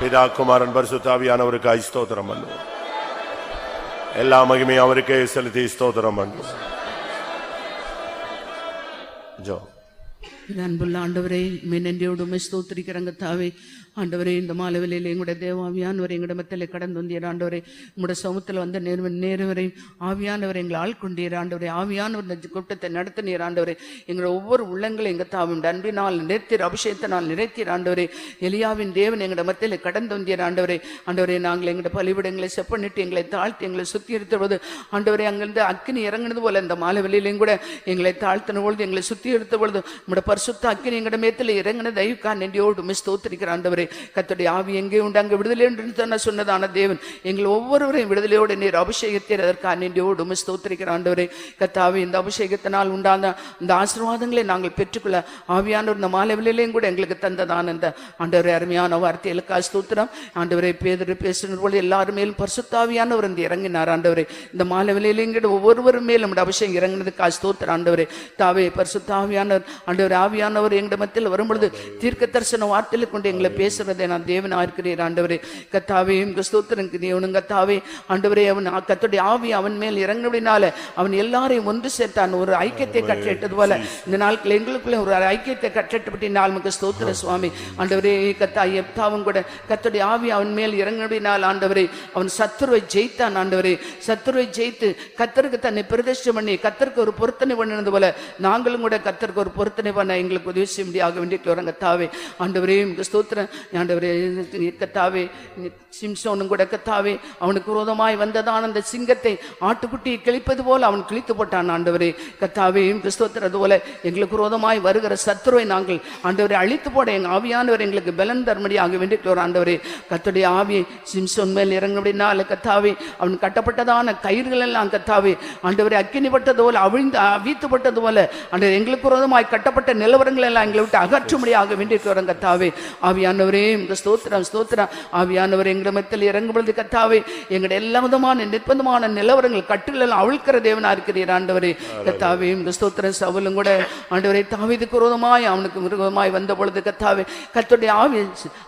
பிதா குமாரன் பரிசுத்த ஆவியானவருக்கு ஸ்தோத்திரம் பண்ணுவோம். எல்லா மகிமையும் அவருக்கே செலுத்தி ஸ்தோத்திரம் பண்ணுவோம். ஜோ அன்புள்ள ஆண்டவரே, நன்றியோடு ஸ்தோத்திரிக்கிறங்க தாவே. ஆண்டவரே, இந்த மாலவெளியில் எங்களுடைய தேவாவியானவரை எங்களுடைய மத்தியிலே கடந்து வந்தீர் ஆண்டவரே. உங்களுடைய சமூகத்தில் வந்த நேர்வரை ஆவியானவர் எங்களை ஆள்கொண்டீர் ஆண்டவரே. ஆவியானவர் இந்த கூட்டத்தை நடத்தினீர் ஆண்டவரே. எங்களுடைய ஒவ்வொரு உள்ளங்களை எங்கள் தாவும் அன்பினால் நிறைத்தீர், அபிஷேகத்தினால் நிறைத்தீர் ஆண்டவரே. எலியாவின் தேவன் எங்களுடைய மத்தியிலே கடந்து வந்தீர் ஆண்டவரே. ஆண்டவரே, நாங்கள் எங்களுடைய பலிவிடங்களை செப்பனிட்டு எங்களை தாழ்த்தி எங்களை சுத்தி இருத்தபோது ஆண்டவரே, அங்கிருந்து அக்கினி இறங்கினது போல இந்த மாலவெளியிலையும் கூட எங்களை தாழ்த்தின பொழுது எங்களை சுத்தி இருத்த பொழுது உங்களுடைய பரிசுத்த அக்கினி எங்களுடைய மேத்தில் இறங்கின தயவுக்கா நன்றியோடு ஸ்தோத்திரிக்கிற ஆண்டவரே. கர்த்தருடைய ஆவி எங்கே உண்டு அங்கு விடுதலை என்று சொன்னதான தேவன் எங்கள் ஒவ்வொருவரையும் விடுதலையோடு நீர் அபிஷேகத்தீர். அதற்காக நன்றியோடு ஸ்தோத்திரிக்கிற ஆண்டவரே. கர்த்தாவே, இந்த அபிஷேகத்தினால் உண்டான இந்த ஆசீர்வாதங்களை நாங்கள் பெற்றுக்கொள்ள ஆவியானவர் இந்த மாலவெளியிலையும் கூட எங்களுக்கு தந்ததான இந்த ஆண்டவரே அருமையான வார்த்தைகளுக்காக ஸ்தோத்திரம். ஆண்டவரே, பேதுரு பேசின போது எல்லாரும் மேலும் பரிசுத்த ஆவியானவர் வந்து இறங்கினார் ஆண்டவரே. இந்த மாலவெளியிலையும் கூட ஒவ்வொருவரும் மேலும் நம்முடைய அபிஷேகம் இறங்கினதுக்காக ஸ்தோத்திரம் ஆண்டவரே. தாவே, பரிசுத்த ஆவியானவர் ஆண்டவரே, ஆவியானவர் எங்கள் மத்தியில் வரும்பொழுது தீர்க்க தரிசன வார்த்தைகளை கொண்டு எங்களை பேசுறதை நான் தேவனா இருக்கிறேன் ஆண்டவரே. கர்த்தாவே, ஸ்தோத்திரம் தேவனும் கர்த்தாவே. ஆண்டவரே, அவன் கர்த்தருடைய ஆவி அவன் மேல் இறங்கினால அவன் எல்லாரையும் ஒன்று சேர்த்தான். ஒரு ஐக்கியத்தை கட்டிட்டது போல இந்த நாட்கள் எங்களுக்குள்ள ஒரு ஐக்கியத்தை கட்டிட்டபடினால் நமக்கு ஸ்தோத்திர சுவாமி. ஆண்டவரே, எப்தாவும் கூட கர்த்தருடைய ஆவி அவன் மேல் இறங்கினால் ஆண்டவரே அவன் சத்துருவை ஜெயித்தான் ஆண்டவரே. சத்துருவை ஜெயித்து கர்த்தருக்கு தன்னை பிரதிஷ்டை பண்ணி கர்த்தருக்கு ஒரு பொருத்தனை பண்ணினது போல நாங்களும் கூட கர்த்தருக்கு ஒரு பொருத்தனை பண்ண போன எங்களுக்கு உதவி செய்ய முடியாக வேண்டிக்கிறோம் கத்தாவே. ஆண்டவரே உமக்கு ஸ்தோத்திரம். ஆண்டவரே கத்தாவே, சிம்சோனும் கூட கத்தாவே அவனுக்கு விரோதமாய் வந்ததான அந்த சிங்கத்தை ஆட்டுக்குட்டியை கிழிப்பது போல அவன் கிழித்து போட்டான். ஆண்டவரே கத்தாவே உமக்கு ஸ்தோத்திரம். அதுபோல எங்களுக்கு விரோதமாய் வருகிற சத்துருவை நாங்கள் ஆண்டவரை அழித்து போட எங்க ஆவியானவர் எங்களுக்கு பலன் தரும்படியாக வேண்டிக்கிறோம். ஆண்டவரே கர்த்தருடைய ஆவியை சிம்சோன் மேல் இறங்கினால கத்தாவே அவன் கட்டப்பட்டதான கயிறுகள் எல்லாம் கத்தாவே ஆண்டவரை அக்கினிப்பட்டது போல அவிழ்த்துப்பட்டது போல ஆண்டவர் எங்களுக்கு விரோதமாய் கட்டப்பட்ட நிலவரங்கள் எல்லாம் எங்களை விட்டு அகற்றும்படியாக வேண்டிக்கிறோம் கத்தாவே. ஆவியானவரே உமக்கு ஸ்தோத்திரம் ஸ்தோத்திரம். ஆவியானவர் எங்கள் மத்தியில் இறங்கும் பொழுது கத்தாவே எங்களுடைய எல்லா விதமான நிர்பந்தமான நிலவரங்கள் கட்டுகள் எல்லாம் அவிழ்க்கிற தேவனா இருக்கிறீர். ஆண்டவரே கத்தாவே உமக்கு ஸ்தோத்திரம். சவுலும் கூட ஆண்டவரை தாவீதுக்கு விரோதமாய் அவனுக்கு விரோதமாய் வந்த பொழுது கத்தாவே கர்த்தருடைய ஆவி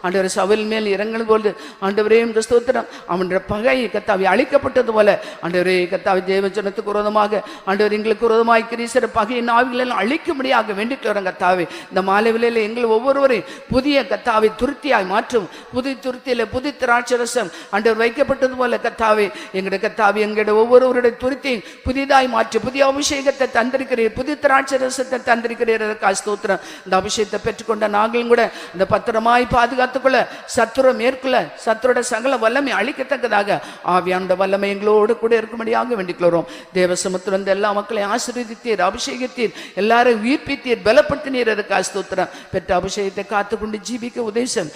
ஆண்டவரை சவுல் மேல் இறங்கும் பொழுது ஆண்டவரே உமக்கு ஸ்தோத்திரம் அவனுடைய பகை கத்தாவே அழிக்கப்பட்டது போல ஆண்டவரே கத்தாவே தேவஜனத்துக்கு விரோதமாக ஆண்டவர் எங்களுக்கு விரோதமாய் கிரீசர பகையின் ஆவிகள் எல்லாம் அழிக்கும்படியாக வேண்டிக்கிறோம் கத்தாவே. இந்த மாலை வேளையில எங்கள் ஒவ்வொருவரையும் புதிய கத்தாவை துருத்தியாய் மாற்றும். புதிய துருத்தியில புதிய திராட்சரசம் ஆண்டவர் வைக்கப்பட்டது போல கத்தாவே எங்களுடைய கத்தாவே எங்களுடைய ஒவ்வொருவருடைய துருத்தியும் புதிதாய் மாற்றி புதிய அபிஷேகத்தை தந்திருக்கிறீர், புதிய திராட்சரசத்தை தந்திருக்கிறீர். ஸ்தோத்திரம். இந்த அபிஷேகத்தை பெற்றுக்கொண்ட நாங்களும் கூட இந்த பத்திரமாய் பாதுகாத்துக்கொள்ள சத்துரு மேற்கொள்ள சத்துரோட சகல வல்லமை அழிக்கத்தக்கதாக ஆவியானோட வல்லமை எங்களோடு கூட இருக்கும்படியாக வேண்டிக்கிறோம். தேவசமுத்திரம் வந்து எல்லா மக்களையும் ஆசீர்வதித்தீர், அபிஷேகித்தீர், எல்லாரும் உயிர்ப்பித்தீர், பலப்படுத்தினீர். ஸ்தோத்திரம். பெற்ற அபிஷேகத்தை காத்துக்கொண்டு ஜீவிக்க உதேசம்